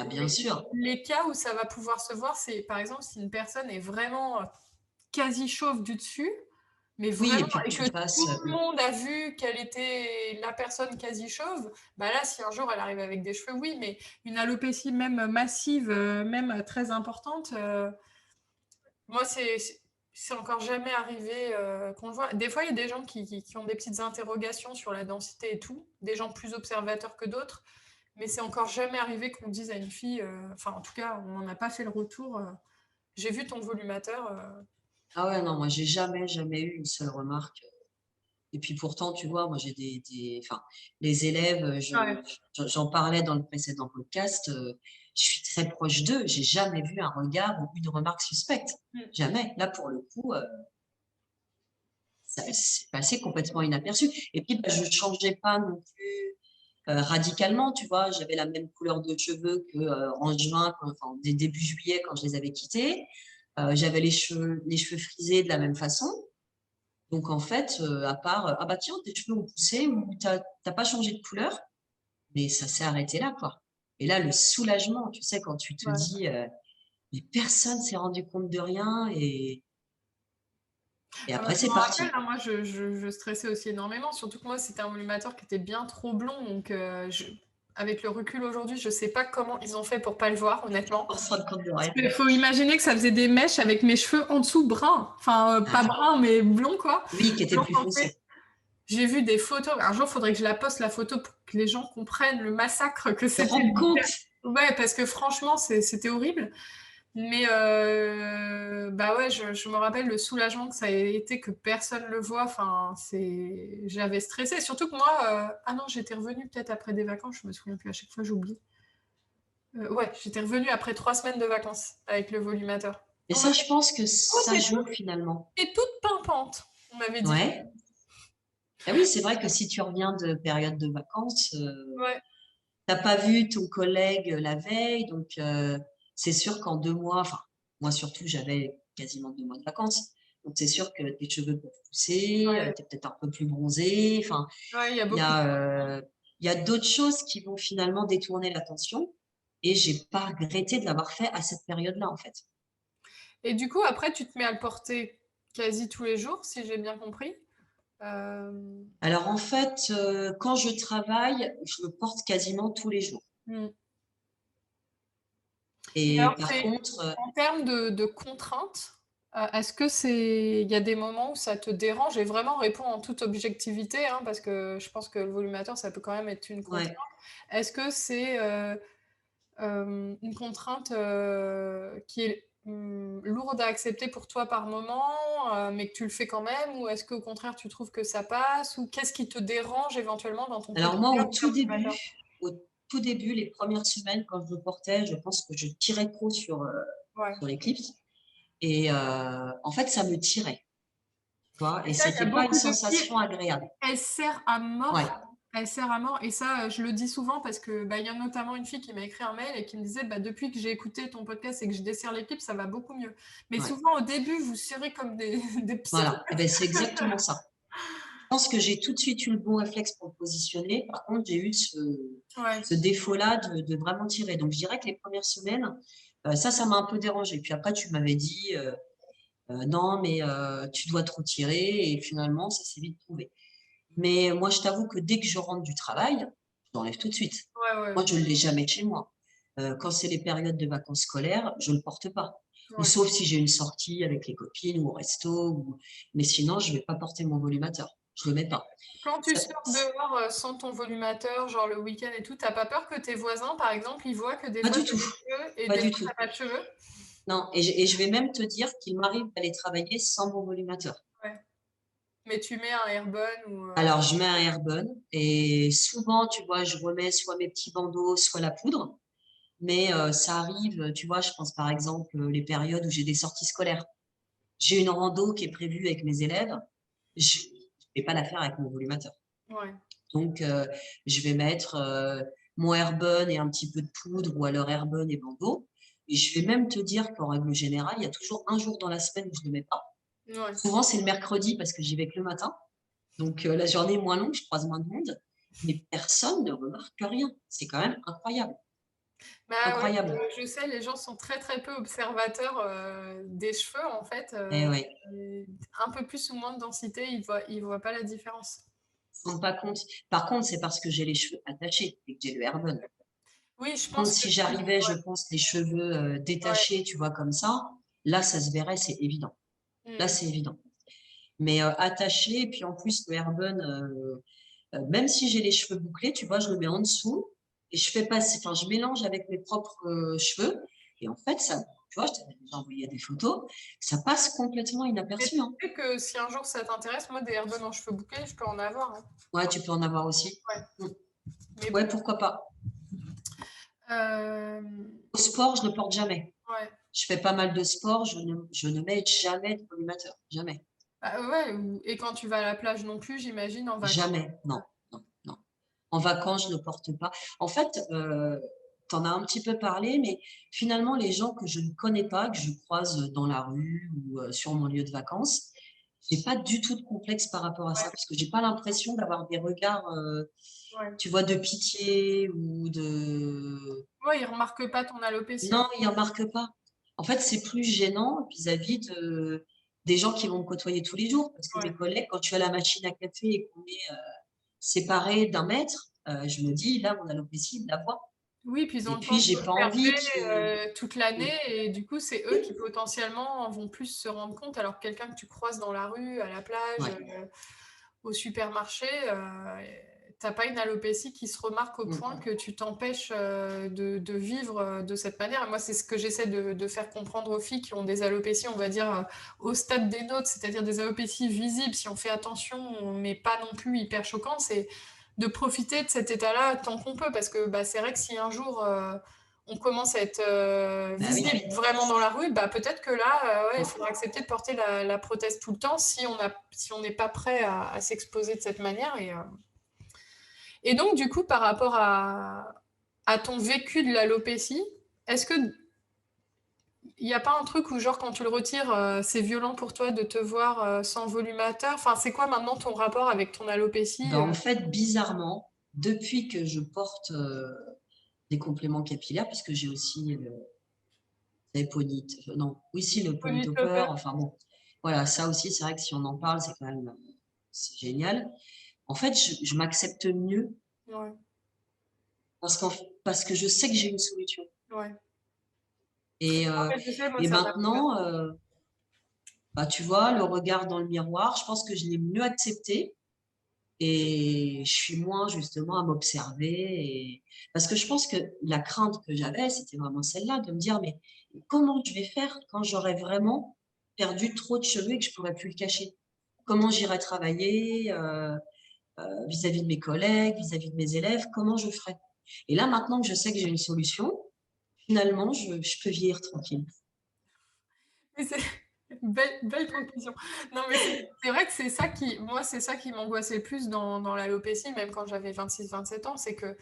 bien sûr. les cas où ça va pouvoir se voir, c'est par exemple si une personne est vraiment quasi chauve du dessus, mais Oui, et vraiment, puis que et que tu passes. tout le monde a vu qu'elle était la personne quasi chauve, bah là, si un jour elle arrive avec des cheveux, oui, mais une alopécie même massive, même très importante, moi, c'est encore jamais arrivé qu'on le voit. Des fois, il y a des gens qui ont des petites interrogations sur la densité et tout, des gens plus observateurs que d'autres, mais c'est encore jamais arrivé qu'on dise à une fille, enfin, en tout cas, on n'en a pas fait le retour. J'ai vu ton volumateur. Ah ouais, non, moi, j'ai jamais eu une seule remarque. Et puis pourtant, tu vois, moi, j'ai enfin, les élèves, Ouais. j'en parlais dans le précédent podcast, je suis très proche d'eux. J'ai jamais vu un regard ou une remarque suspecte. Mm. Jamais. Là, pour le coup, ça s'est passé complètement inaperçu. Et puis, bah, je changeais pas non plus radicalement, tu vois. J'avais la même couleur de cheveux que en juin, enfin, début juillet, quand je les avais quittés. J'avais les cheveux frisés de la même façon. Donc, en fait, à part, ah bah tiens, tes cheveux ont poussé ou t'as pas changé de couleur, mais ça s'est arrêté là, quoi. Et là, le soulagement, tu sais, quand tu te Ouais. dis, mais personne s'est rendu compte de rien et Ah bah, après, je me c'est rappelle, parti. hein, moi je stressais aussi énormément, surtout que moi c'était un volumateur qui était bien trop blond, donc avec le recul aujourd'hui, je sais pas comment ils ont fait pour pas le voir, honnêtement. On se rend compte de rien. Il faut imaginer que ça faisait des mèches avec mes cheveux en dessous bruns, enfin pas Ah, bruns mais blonds quoi, oui, qui était blond plus foncé. foncé. J'ai vu des photos, un jour il faudrait que je la poste la photo pour que les gens comprennent le massacre que Te c'était. rendre compte. Ouais, parce que franchement c'était horrible. Mais bah ouais, je me rappelle le soulagement que ça a été que personne le voit. Enfin, j'avais stressé. Surtout que moi, ah non, j'étais revenue peut-être après des vacances. Je me souviens plus. À chaque fois, j'oublie. Ouais, j'étais revenue après 3 semaines de vacances avec le volumateur. Et On ça, m'avait je pense que dit, oh, ça joue finalement. t'es toute pimpante. On m'avait dit. Ouais. Ah oui, c'est vrai que si tu reviens de période de vacances, Ouais, t'as pas vu ton collègue la veille, donc c'est sûr qu'en 2 mois, enfin moi surtout j'avais quasiment 2 mois de vacances, donc c'est sûr que tes cheveux peuvent pousser, ouais, t'es peut-être un peu plus bronzé, enfin ouais, il y a il y beaucoup de choses. a il y a d'autres choses qui vont finalement détourner l'attention et j'ai pas regretté de l'avoir fait à cette période-là en fait. Et du coup, après, tu te mets à le porter quasi tous les jours, si j'ai bien compris. Euh, Alors en fait, quand je travaille, je le porte quasiment tous les jours. hmm. Et Et alors, par c'est contre, en termes de contraintes, est-ce que il y a des moments où ça te dérange et vraiment réponds en toute objectivité, hein, parce que je pense que le volumateur, ça peut quand même être une contrainte. ouais. Est-ce que c'est une contrainte qui est lourde à accepter pour toi par moment, mais que tu le fais quand même, ou est-ce qu'au contraire tu trouves que ça passe, ou qu'est-ce qui te dérange éventuellement dans ton Alors moi, quotidien de faire volumateur? au tout début, les premières semaines, quand je le portais, je pense que je tirais trop Ouais. sur les clips. Et en fait, ça me tirait, tu vois, C'est et ça, il y a c'était pas une beaucoup de filles. sensation agréable. Elle sert à Ouais, mort. Elle sert à mort. Et ça, je le dis souvent parce que bah, il y a notamment une fille qui m'a écrit un mail et qui me disait bah, depuis que j'ai écouté ton podcast et que je desserre l'équipe, ça va beaucoup mieux. Mais ouais, souvent, au début, vous serrez comme des psychopathes. voilà. Et ben, c'est exactement ça. Je pense que j'ai tout de suite eu le bon réflexe pour le positionner. Par contre, j'ai eu Ouais. ce défaut-là de vraiment tirer. Donc, je dirais que les premières semaines, ça m'a un peu dérangé. Puis après, tu m'avais dit, non, mais tu dois trop tirer. Et finalement, ça s'est vite trouvé. Mais moi, je t'avoue que dès que je rentre du travail, je l'enlève tout de suite. Ouais, ouais, Moi, je ne l'ai jamais chez moi. Quand c'est les périodes de vacances scolaires, je ne le porte pas. Ou ouais. sauf si j'ai une sortie avec les copines ou au resto. Mais sinon, je ne vais pas porter mon volumateur. Je ne le mets pas. Quand tu Ça- sors dehors sans ton volumateur, genre le week-end et tout, t'as pas peur que tes voisins, par exemple, ils voient que des Pas fois du t'as tout. des cheveux et Pas des du fois tout. t'as pas de cheveux? Non. Et je vais même te dire qu'il m'arrive d'aller travailler sans mon volumateur. Ouais. Mais tu mets un airbun ou. Alors, je mets un airbun et souvent, tu vois, je remets soit mes petits bandeaux, soit la poudre. Mais ça arrive, tu vois, je pense par exemple les périodes où j'ai des sorties scolaires. J'ai une rando qui est prévue avec mes élèves, je ne vais pas la faire avec mon volumateur. Ouais. Donc, je vais mettre mon airbun et un petit peu de poudre ou alors airbun et bandeau. Et je vais même te dire qu'en règle générale, il y a toujours un jour dans la semaine où je ne le mets pas. Ouais. Souvent, c'est le mercredi parce que j'y vais que le matin. Donc, la journée est moins longue, je croise moins de monde. Mais personne ne remarque rien. C'est quand même incroyable. Bah oui, Incroyable. je sais, les gens sont très très peu observateurs des cheveux en fait. Et ouais. Et un peu plus ou moins de densité, ils voient pas la différence. Se rendent pas compte. Par contre, c'est parce que j'ai les cheveux attachés et que j'ai le airbun. Oui, je Par contre, pense que si c'est. j'arrivais, je Ouais, pense, les cheveux ouais. détachés, tu vois, comme ça, là, ça se verrait, c'est évident. Là, Mm. c'est évident. Mais attachés, et puis en plus, le airbun, même si j'ai les cheveux bouclés, tu vois, je le mets en dessous et je fais passer, enfin, je mélange avec mes propres cheveux. Et en fait, tu vois, je t'avais déjà envoyé des photos, ça passe complètement Mais inaperçu, tu hein. sais que si un jour ça t'intéresse, moi, des airbus en cheveux bouclés, je peux en avoir, hein. Ouais, tu peux en avoir aussi. Ouais, Mm. mais Ouais, bon. pourquoi pas. Euh, Au sport, je ne porte jamais. ouais. Je fais pas mal de sport, je ne mets jamais de collimateur. Jamais. Bah, ouais, et quand tu vas à la plage non plus, j'imagine, en vacances. Jamais. Non, non, non. En vacances, je ne porte pas. En fait, tu en as un petit peu parlé, mais finalement, les gens que je ne connais pas, que je croise dans la rue ou sur mon lieu de vacances, j'ai pas du tout de complexe par rapport à ça, Ouais, parce que j'ai pas l'impression d'avoir des regards, ouais. tu vois, de pitié ou de... Ouais, ils remarquent pas ton alopécie, en Non, fait. ils remarquent pas. En fait, c'est plus gênant vis-à-vis des gens qui vont me côtoyer tous les jours, parce que Ouais. mes collègues, quand tu as la machine à café et qu'on est séparés d'un mètre, je me dis, là, mon alopécie, il la voit. Oui, puis ils ont Et le temps puis, de j'ai pas envie t'observer qu'ils... toute l'année et du coup, c'est eux qui potentiellement vont plus se rendre compte alors que quelqu'un que tu croises dans la rue, à la plage, Ouais. au supermarché, t'as pas une alopécie qui se remarque au point Mm. que tu t'empêches de vivre de cette manière. Et moi, c'est ce que j'essaie de faire comprendre aux filles qui ont des alopécies, on va dire, au stade des nôtres, c'est-à-dire des alopécies visibles, si on fait attention, mais pas non plus hyper choquantes, c'est de profiter de cet état-là tant qu'on peut. Parce que bah, c'est vrai que si un jour on commence à être Bah oui. visible vraiment dans la rue, bah, peut-être que là, ouais, il faudra accepter de porter la prothèse tout le temps si on n'est pas prêt à s'exposer de cette manière. Et donc, du coup, par rapport à ton vécu de l'alopécie, est-ce que il n'y a pas un truc où, genre, quand tu le retires, c'est violent pour toi de te voir sans volumateur? Enfin, c'est quoi maintenant ton rapport avec ton alopécie Ben, en fait, bizarrement, depuis que je porte des compléments capillaires, parce que j'ai aussi le ponite, non, oui, si, le Polytopper? polytopper, enfin bon, voilà, ça aussi, c'est vrai que si on en parle, c'est quand même, c'est génial. En fait, je m'accepte mieux Ouais, parce, parce que je sais que j'ai une solution. ouais. Et, En fait, je sais, moi, et ça m'a... maintenant, bah, tu vois, le regard dans le miroir, je pense que je l'ai mieux accepté et je suis moins justement à m'observer. Parce que je pense que la crainte que j'avais, c'était vraiment celle-là, de me dire, mais comment je vais faire quand j'aurai vraiment perdu trop de cheveux et que je pourrai plus le cacher? Comment j'irai travailler vis-à-vis de mes collègues, vis-à-vis de mes élèves? Comment je ferai? Et là, maintenant que je sais que j'ai une solution, finalement, je peux vieillir tranquille. Mais c'est belle conclusion. Non, mais c'est vrai que c'est ça qui, moi, c'est ça qui m'angoissait le plus dans l'alopécie, même quand j'avais 26, 27 ans, c'est que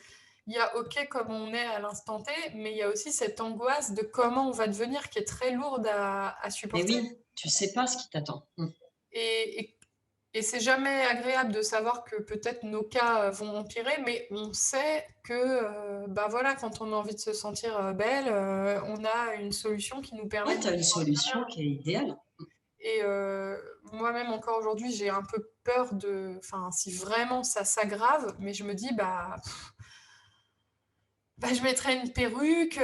il y a OK comme on est à l'instant T, mais il y a aussi cette angoisse de comment on va devenir qui est très lourde à Mais supporter. oui, tu sais pas ce qui t'attend. Mm. Et, et, et c'est jamais agréable de savoir que peut-être nos cas vont empirer, mais on sait que bah voilà, quand on a envie de se sentir belle, on a une solution qui nous permet Ouais, de tu as une vivre solution qui est idéale. et moi-même encore aujourd'hui, j'ai un peu peur de, enfin, si vraiment ça s'aggrave, mais je me dis, bah, je mettrais une perruque,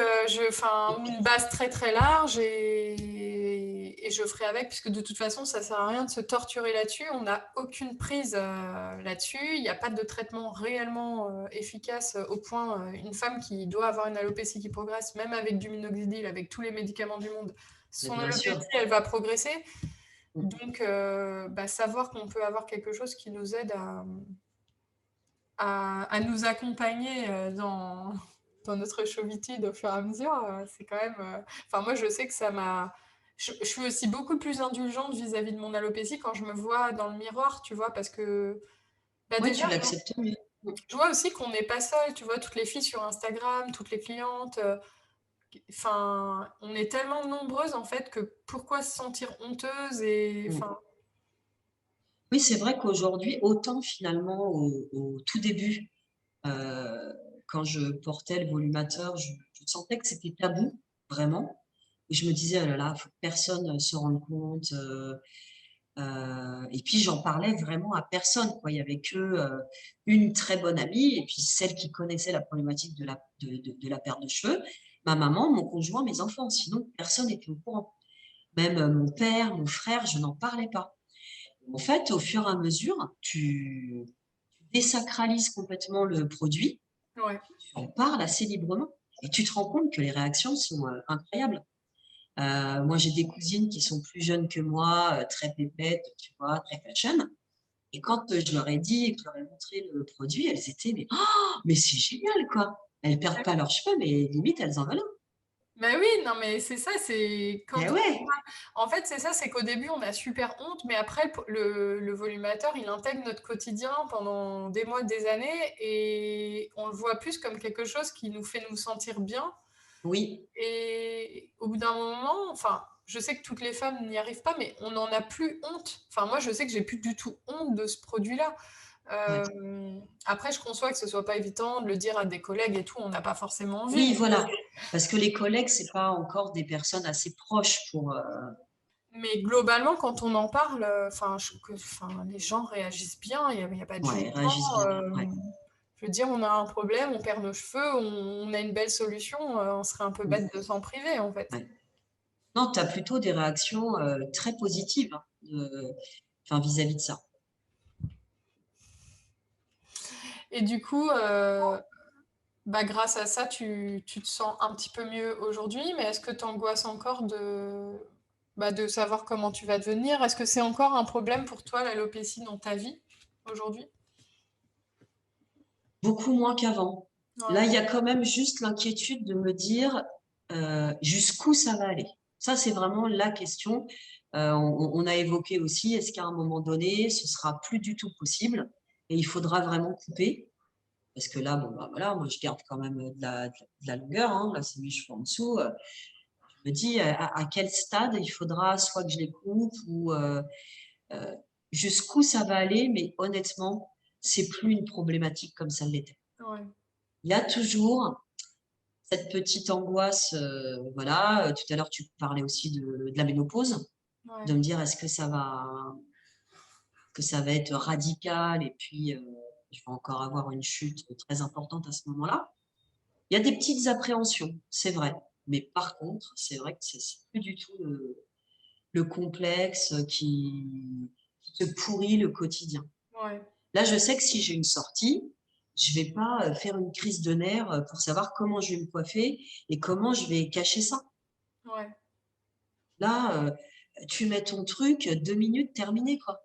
enfin, ou une base très très large et je ferai avec, puisque de toute façon, ça sert à rien de se torturer là-dessus. On n'a aucune prise là-dessus. Il n'y a pas de traitement réellement efficace au point. Une femme qui doit avoir une alopécie qui progresse, même avec du minoxidil, avec tous les médicaments du monde, Mais son bien sûr. alopécie, elle va progresser. Mm. Donc, bah, savoir qu'on peut avoir quelque chose qui nous aide à nous accompagner dans notre chauvitude au fur et à mesure, c'est quand même. Enfin, moi, je sais que ça m'a. Je suis aussi beaucoup plus indulgente vis-à-vis de mon alopécie quand je me vois dans le miroir, tu vois, parce que bah, Ouais, déjà, tu l'acceptes mieux. Mm. je vois aussi qu'on n'est pas seul, tu vois, toutes les filles sur Instagram, toutes les clientes. Enfin, on est tellement nombreuses en fait que pourquoi se sentir honteuse et Mm. enfin. Oui, c'est vrai qu'aujourd'hui, autant finalement au tout début, euh, quand je portais le volumateur, je sentais que c'était tabou, vraiment. Et je me disais, oh là là, faut que personne se rende compte. Et puis j'en parlais vraiment à personne, quoi. Il y avait que une très bonne amie et puis celle qui connaissait la problématique de la perte de cheveux, ma maman, mon conjoint, mes enfants. Sinon, personne n'était au courant. Même mon père, mon frère, je n'en parlais pas. En fait, au fur et à mesure, tu désacralises complètement le produit, Ouais. tu en parles assez librement et tu te rends compte que les réactions sont incroyables. Moi, j'ai des cousines qui sont plus jeunes que moi, très pépettes, tu vois, très fashion. Et quand je leur ai dit et que je leur ai montré le produit, elles étaient, mais c'est génial, quoi. Elles perdent pas leurs cheveux, mais limite, elles en veulent un. Mais oui, non, mais c'est ça, c'est quand Eh ouais, en fait, c'est ça, c'est qu'au début, on a super honte, mais après, le volumateur, il intègre notre quotidien pendant des mois, des années, et on le voit plus comme quelque chose qui nous fait nous sentir bien. oui, Et au bout d'un moment, enfin, je sais que toutes les femmes n'y arrivent pas, mais on n'en a plus honte. Enfin, moi, je sais que j'ai plus du tout honte de ce produit-là. ouais. Après, je conçois que ce soit pas évident de le dire à des collègues et tout, on n'a pas forcément envie. Oui, voilà. Parce que les collègues, c'est pas encore des personnes assez proches pour. Mais globalement, quand on en parle, enfin, enfin, les gens réagissent bien, il y a pas de Ouais, ils jugement. réagissent bien. euh, Ouais, je veux dire, on a un problème, on perd nos cheveux, on a une belle solution, on serait un peu mm, bête de s'en priver, en fait. ouais. Non, tu as plutôt des réactions très positives, hein, enfin, vis-à-vis de ça. Et du coup, bah, grâce à ça, tu te sens un petit peu mieux aujourd'hui, mais est-ce que tu angoisses encore bah, de savoir comment tu vas devenir? Est-ce que c'est encore un problème pour toi, l'alopécie, dans ta vie aujourd'hui? Beaucoup moins qu'avant. Là, Ouais, il y a quand même juste l'inquiétude de me dire jusqu'où ça va aller. Ça, c'est vraiment la question. On a évoqué aussi, est-ce qu'à un moment donné, ce sera plus du tout possible et il faudra vraiment couper? Parce que là, bon, bah, voilà, moi, je garde quand même de la longueur. Hein. Là, c'est mes cheveux en dessous. Je me dis à quel stade il faudra soit que je les coupe ou euh, jusqu'où ça va aller. Mais honnêtement, c'est plus une problématique comme ça l'était. ouais, Il y a toujours cette petite angoisse. Voilà. Tout à l'heure, tu parlais aussi de la ménopause, ouais. de me dire est-ce que ça va être radical et puis je vais encore avoir une chute très importante à ce moment-là. Il y a des petites appréhensions, c'est vrai. Mais par contre, c'est vrai que c'est plus du tout le complexe qui te pourrit le quotidien. Ouais, Là, je sais que si j'ai une sortie, je vais pas faire une crise de nerfs pour savoir comment je vais me coiffer et comment je vais cacher ça. ouais. Là, tu mets ton truc, 2 minutes, terminé, quoi.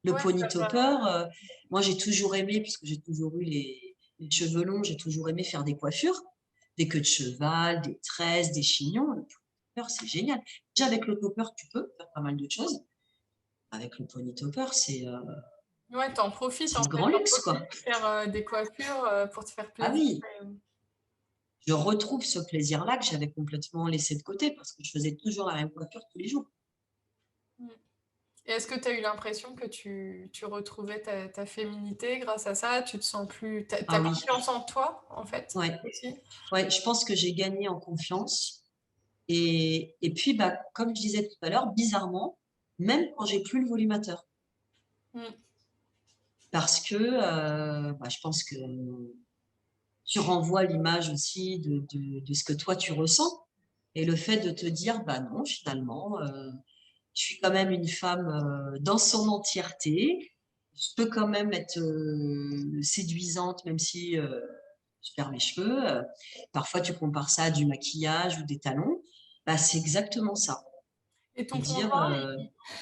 Le Ouais, pony topper, moi j'ai toujours aimé, puisque j'ai toujours eu les cheveux longs, j'ai toujours aimé faire des coiffures, des queues de cheval, des tresses, des chignons. Le pony topper, c'est génial. Déjà avec le topper, tu peux faire pas mal de choses. Avec le pony topper, ouais, t'en profites c'est en le fait, grand t'en luxe, profites quoi. de faire des coiffures pour te faire Ah plaisir. oui, je retrouve ce plaisir-là que j'avais complètement laissé de côté parce que je faisais toujours la même coiffure tous les jours. Mm. Et est-ce que tu as eu l'impression que tu retrouvais ta féminité grâce à ça? Tu te sens plus... T'as Ah oui, confiance en toi, en fait, ouais, aussi? ouais, je pense que j'ai gagné en confiance. Et puis, bah, comme je disais tout à l'heure, bizarrement, même quand j'ai plus le volumateur, Mm. parce que bah, je pense que tu renvoies l'image aussi de ce que toi tu ressens. Et le fait de te dire, bah non, finalement, je suis quand même une femme dans son entièreté. Je peux quand même être séduisante, même si je perds mes cheveux. Parfois, tu compares ça à du maquillage ou des talons. Bah, c'est exactement ça. Et Et dire,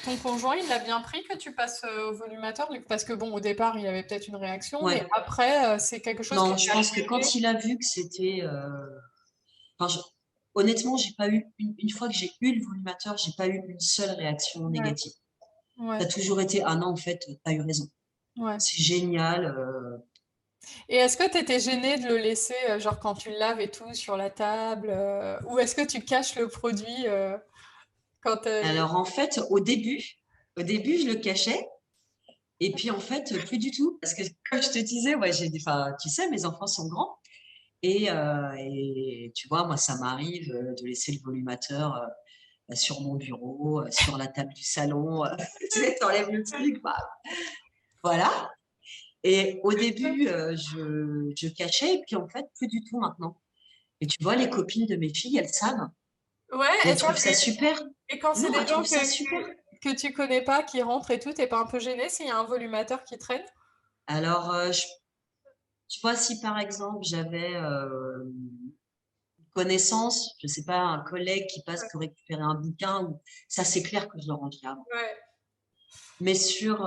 ton conjoint, il l'a bien pris que tu passes au volumateur? Parce que bon, au départ, il y avait peut-être une réaction, mais ouais, après, c'est quelque chose qui non, je t'a pense que apaisé. quand il a vu que c'était, enfin, honnêtement, j'ai pas eu une fois que j'ai eu le volumateur, j'ai pas eu une seule réaction Ouais, négative. Ça ouais, a toujours été, ah non, en fait, t'as eu raison. ouais. C'est génial. Et est-ce que tu étais gênée de le laisser, genre quand tu le laves et tout, sur la table, ou est-ce que tu caches le produit quand Alors en fait, au début, je le cachais. Et puis en fait, plus du tout. Parce que comme je te disais, ouais, enfin, tu sais, mes enfants sont grands. Et tu vois, moi, ça m'arrive de laisser le volumateur sur mon bureau, sur la table du salon. Tu sais, t'enlèves le truc, bah, voilà. Et au début, je cachais. Et puis en fait, plus du tout maintenant. Et tu vois, les copines de mes filles, elles savent. Et Ouais, elles trouvent ça super. et quand c'est Non, des elles gens trouvent ça super. que tu connais pas qui rentrent et tout, t'es pas un peu gênée s'il y a un volumateur qui traîne? Alors, tu vois, si par exemple, j'avais connaissance, je sais pas, un collègue qui passe pour récupérer un bouquin, ça c'est clair que je le rangerai avant. Ouais. Mais sur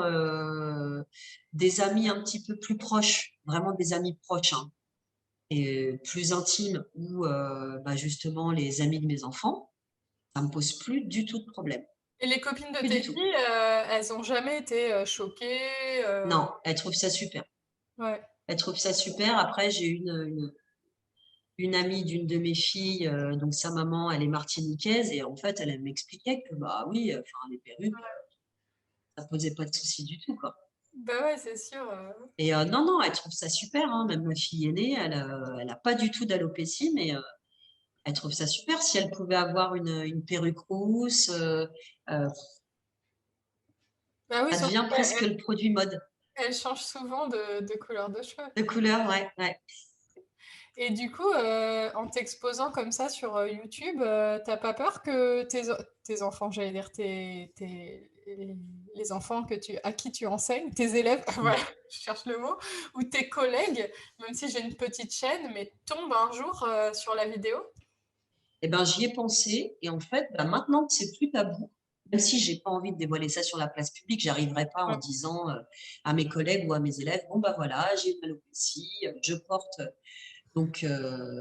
des amis un petit peu plus proches, vraiment des amis proches, hein, et plus intimes, ou justement les amis de mes enfants, ça me pose plus du tout de problème. Et les copines de Plus tes du tout. filles, elles ont jamais été choquées Non, elles trouvent ça super. Ouais. Elles trouvent ça super. Après, j'ai une amie d'une de mes filles, donc sa maman, elle est martiniquaise, et en fait, elle m'expliquait que, bah oui, enfin, les perruques, ça posait pas de souci du tout, quoi. Bah ouais, c'est sûr. Et non, non, elle trouve ça super, hein. Même ma fille aînée, elle a pas du tout d'alopécie, mais elle trouve ça super. Si elle pouvait avoir une perruque rousse, euh, Bah oui, ça surtout devient presque qu'elles le produit mode. elles changent souvent de couleur de cheveux. De couleur, ouais, ouais. Et du coup, en t'exposant comme ça sur YouTube, t'as pas peur que tes enfants, j'allais dire les enfants à qui tu enseignes, tes élèves, voilà, Mm. je cherche le mot, ou tes collègues, même si j'ai une petite chaîne, mais tombent un jour sur la vidéo? Eh ben, j'y ai pensé, et en fait, bah, maintenant que c'est plus tabou, même si j'ai pas envie de dévoiler ça sur la place publique, j'arriverai pas en Ouais. disant à mes collègues ou à mes élèves, bon bah voilà, j'ai une alopécie, je porte donc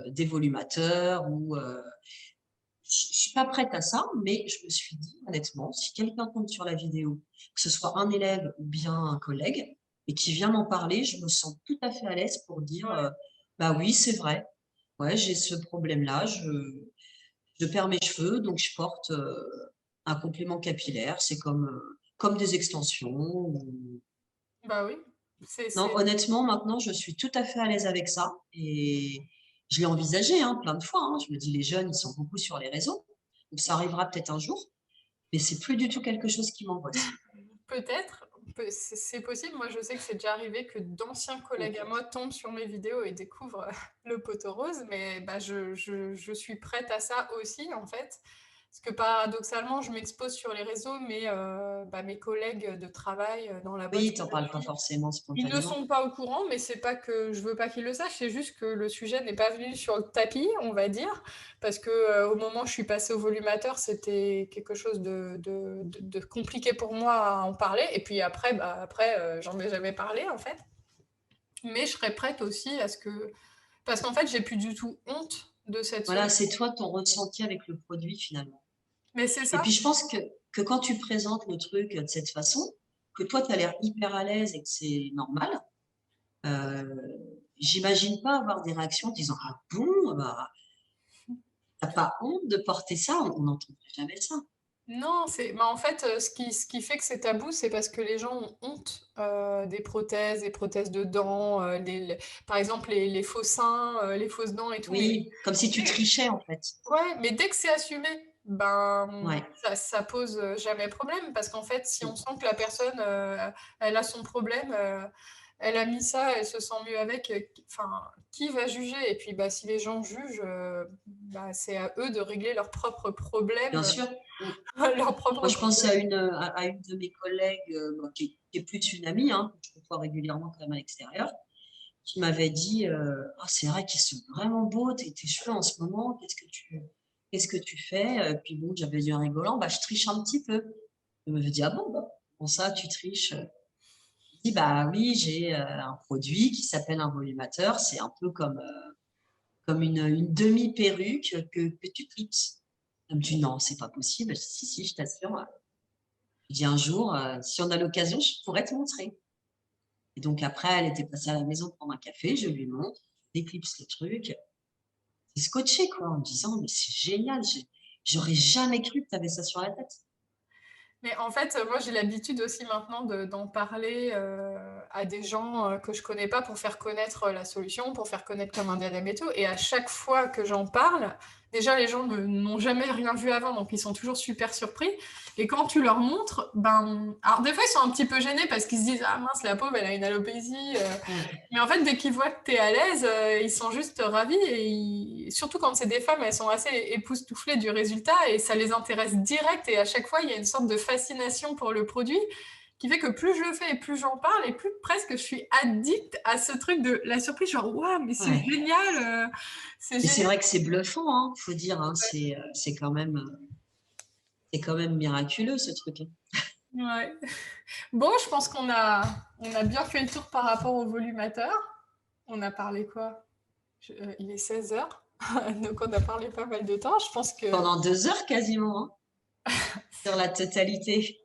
des volumateurs, ou je suis pas prête à ça, mais je me suis dit honnêtement, si quelqu'un tombe sur la vidéo, que ce soit un élève ou bien un collègue, et qui vient m'en parler, je me sens tout à fait à l'aise pour dire, Ouais. bah oui, c'est vrai, ouais, j'ai ce problème-là, je perds mes cheveux, donc je porte un complément capillaire. C'est comme des extensions. Bah oui, Non, honnêtement, maintenant, je suis tout à fait à l'aise avec ça. Et je l'ai envisagé, hein, plein de fois, hein. Je me dis, les jeunes, ils sont beaucoup sur les réseaux. Donc ça arrivera peut-être un jour. Mais c'est plus du tout quelque chose qui m'angoisse. peut-être, c'est possible. Moi, je sais que c'est déjà arrivé que d'anciens collègues à moi tombent sur mes vidéos et découvrent le poteau rose, mais bah, je suis prête à ça aussi, en fait. Parce que paradoxalement, je m'expose sur les réseaux, mais bah, mes collègues de travail dans la boîte Oui, où t'en je parles pas suis, forcément ils ne spontanément. sont pas au courant, mais c'est pas que je veux pas qu'ils le sachent, c'est juste que le sujet n'est pas venu sur le tapis, on va dire, parce que au moment où je suis passée au volumateur, c'était quelque chose de compliqué pour moi à en parler. Et puis après, j'en ai jamais parlé en fait. Mais je serais prête aussi à ce que, parce qu'en fait, j'ai plus du tout honte de cette Voilà, solution. c'est toi ton ressenti avec le produit finalement. Mais c'est Et ça. puis je pense que quand tu présentes le truc de cette façon, que toi, tu as l'air hyper à l'aise et que c'est normal, Euh, j'imagine pas avoir des réactions en disant ah bon, bah, t'as pas honte de porter ça? On n'entendrait jamais ça. Non, bah, en fait, ce qui fait que c'est tabou, c'est parce que les gens ont honte des prothèses de dents, par exemple les faux seins, les fausses dents et tout. Oui, comme si tu trichais en fait. Ouais, mais dès que c'est assumé, ben Ouais. ça pose jamais problème parce qu'en fait, si on Mm. sent que la personne, elle a son problème, elle a mis ça, elle se sent mieux avec, enfin, qui va juger? Et puis, bah, si les gens jugent, bah, c'est à eux de régler leurs propres Bien problèmes, sûr. Mm. leurs Moi, propres je pense problèmes. à une de mes collègues, bon, qui est plus une amie, hein, que je côtoie régulièrement quand même à l'extérieur, qui m'avait dit ah, c'est vrai qu'ils sont vraiment beaux, tes cheveux en ce moment, qu'est-ce que tu fais? Puis bon, j'avais dit en rigolant, bah, je triche un petit peu. Elle m'avait dit ah bon, bah, comment ça, tu triches? Dit, bah oui, j'ai un produit qui s'appelle un volumateur. C'est un peu comme une demi-perruque que tu clipses. Elle me dit, non, c'est pas possible. Je dis, si, si, je t'assure. Je dis, un jour, si on a l'occasion, je pourrais te montrer. Et donc après, elle était passée à la maison prendre un café. Je lui montre, je déclipse le truc. C'est scotché, quoi, en me disant, mais c'est génial. J'aurais jamais cru que tu avais ça sur la tête. Mais en fait, moi, j'ai l'habitude aussi maintenant d'en parler à des gens que je connais pas pour faire connaître la solution, pour faire connaître comme un diadème et tout. Et à chaque fois que j'en parle, déjà, les gens n'ont jamais rien vu avant, donc ils sont toujours super surpris. Et quand tu leur montres, ben, alors des fois, ils sont un petit peu gênés parce qu'ils se disent, ah mince, la pauvre, elle a une alopécie. Mm. Mais en fait, dès qu'ils voient que tu es à l'aise, ils sont juste ravis. Surtout quand c'est des femmes, elles sont assez époustouflées du résultat et ça les intéresse direct. Et à chaque fois, il y a une sorte de fascination pour le produit qui fait que plus je le fais et plus j'en parle et plus presque je suis addict à ce truc de la surprise, genre waouh, mais Ouais. c'est Mais c'est génial. vrai que c'est bluffant, hein, faut dire, hein, c'est quand même miraculeux ce truc, hein. Ouais. Bon, je pense on a bien fait le tour par rapport au volumateur. On a parlé quoi? Il est 16 heures, donc on a parlé pas mal de temps. Je pense que Pendant 2 heures quasiment, hein, sur la totalité.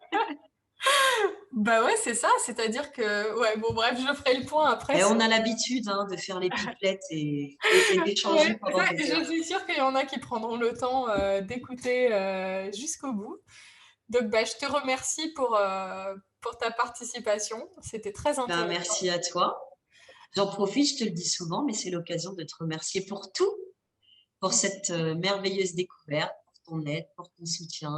bah ouais, c'est ça. C'est-à-dire que ouais, bon bref, je ferai le point après Et sur. on a l'habitude, hein, de faire les pipelettes et d'échanger Ouais, pendant et des je heures. suis sûre qu'il y en a qui prendront le temps d'écouter jusqu'au bout. Donc bah, je te remercie pour ta participation. C'était très Ben, intéressant. merci à toi. J'en profite, je te le dis souvent, mais c'est l'occasion de te remercier pour tout, pour cette merveilleuse découverte, pour ton aide, pour ton soutien.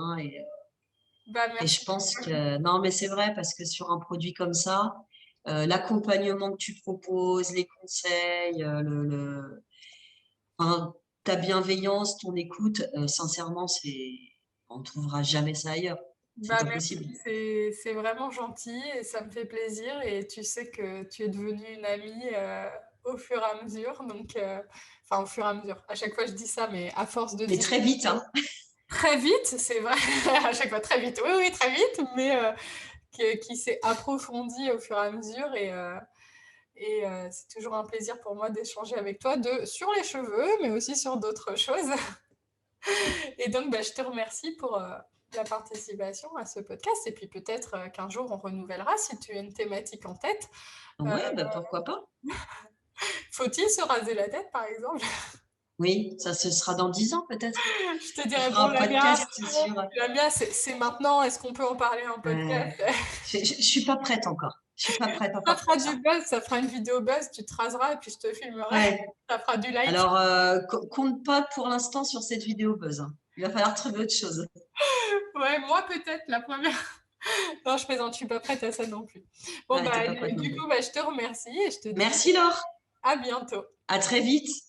Bah Et merci. je pense que, non, mais c'est vrai, parce que sur un produit comme ça, l'accompagnement que tu proposes, les conseils, enfin, ta bienveillance, ton écoute, sincèrement, on ne trouvera jamais ça ailleurs. C'est Bah pas merci, possible. c'est vraiment gentil et ça me fait plaisir et tu sais que tu es devenue une amie au fur et à mesure, donc enfin au fur et à mesure. À chaque fois je dis ça, mais à force de Mais très vite, discuter hein. très vite, c'est vrai, à chaque fois très vite, oui oui très vite, mais qui s'est approfondie au fur et à mesure et c'est toujours un plaisir pour moi d'échanger avec toi sur les cheveux, mais aussi sur d'autres choses. Et donc, bah, je te remercie pour la participation à ce podcast. Et puis peut-être qu'un jour, on renouvellera si tu as une thématique en tête. Euh, Ouais, bah, pourquoi pas. Faut-il se raser la tête, par exemple? Oui, ça ce sera dans 10 ans peut-être. Je te On dirais, bon, fera un podcast sur. la mienne c'est maintenant. Est-ce qu'on peut en parler en podcast? Je suis pas prête encore. Je suis pas prête Ça encore fera pour du ça. buzz, ça fera une vidéo buzz, tu te raseras et puis je te filmerai. Ouais. Ça fera du like. Alors, compte pas pour l'instant sur cette vidéo buzz, hein. Il va falloir trouver autre chose. Ouais, moi peut-être la première. Non, je plaisante, je suis pas prête à ça non plus. Bon, Ouais, t'es bah, pas prête non du plus. coup, bah, je te remercie et je te dis Merci Laure. à bientôt. À très vite.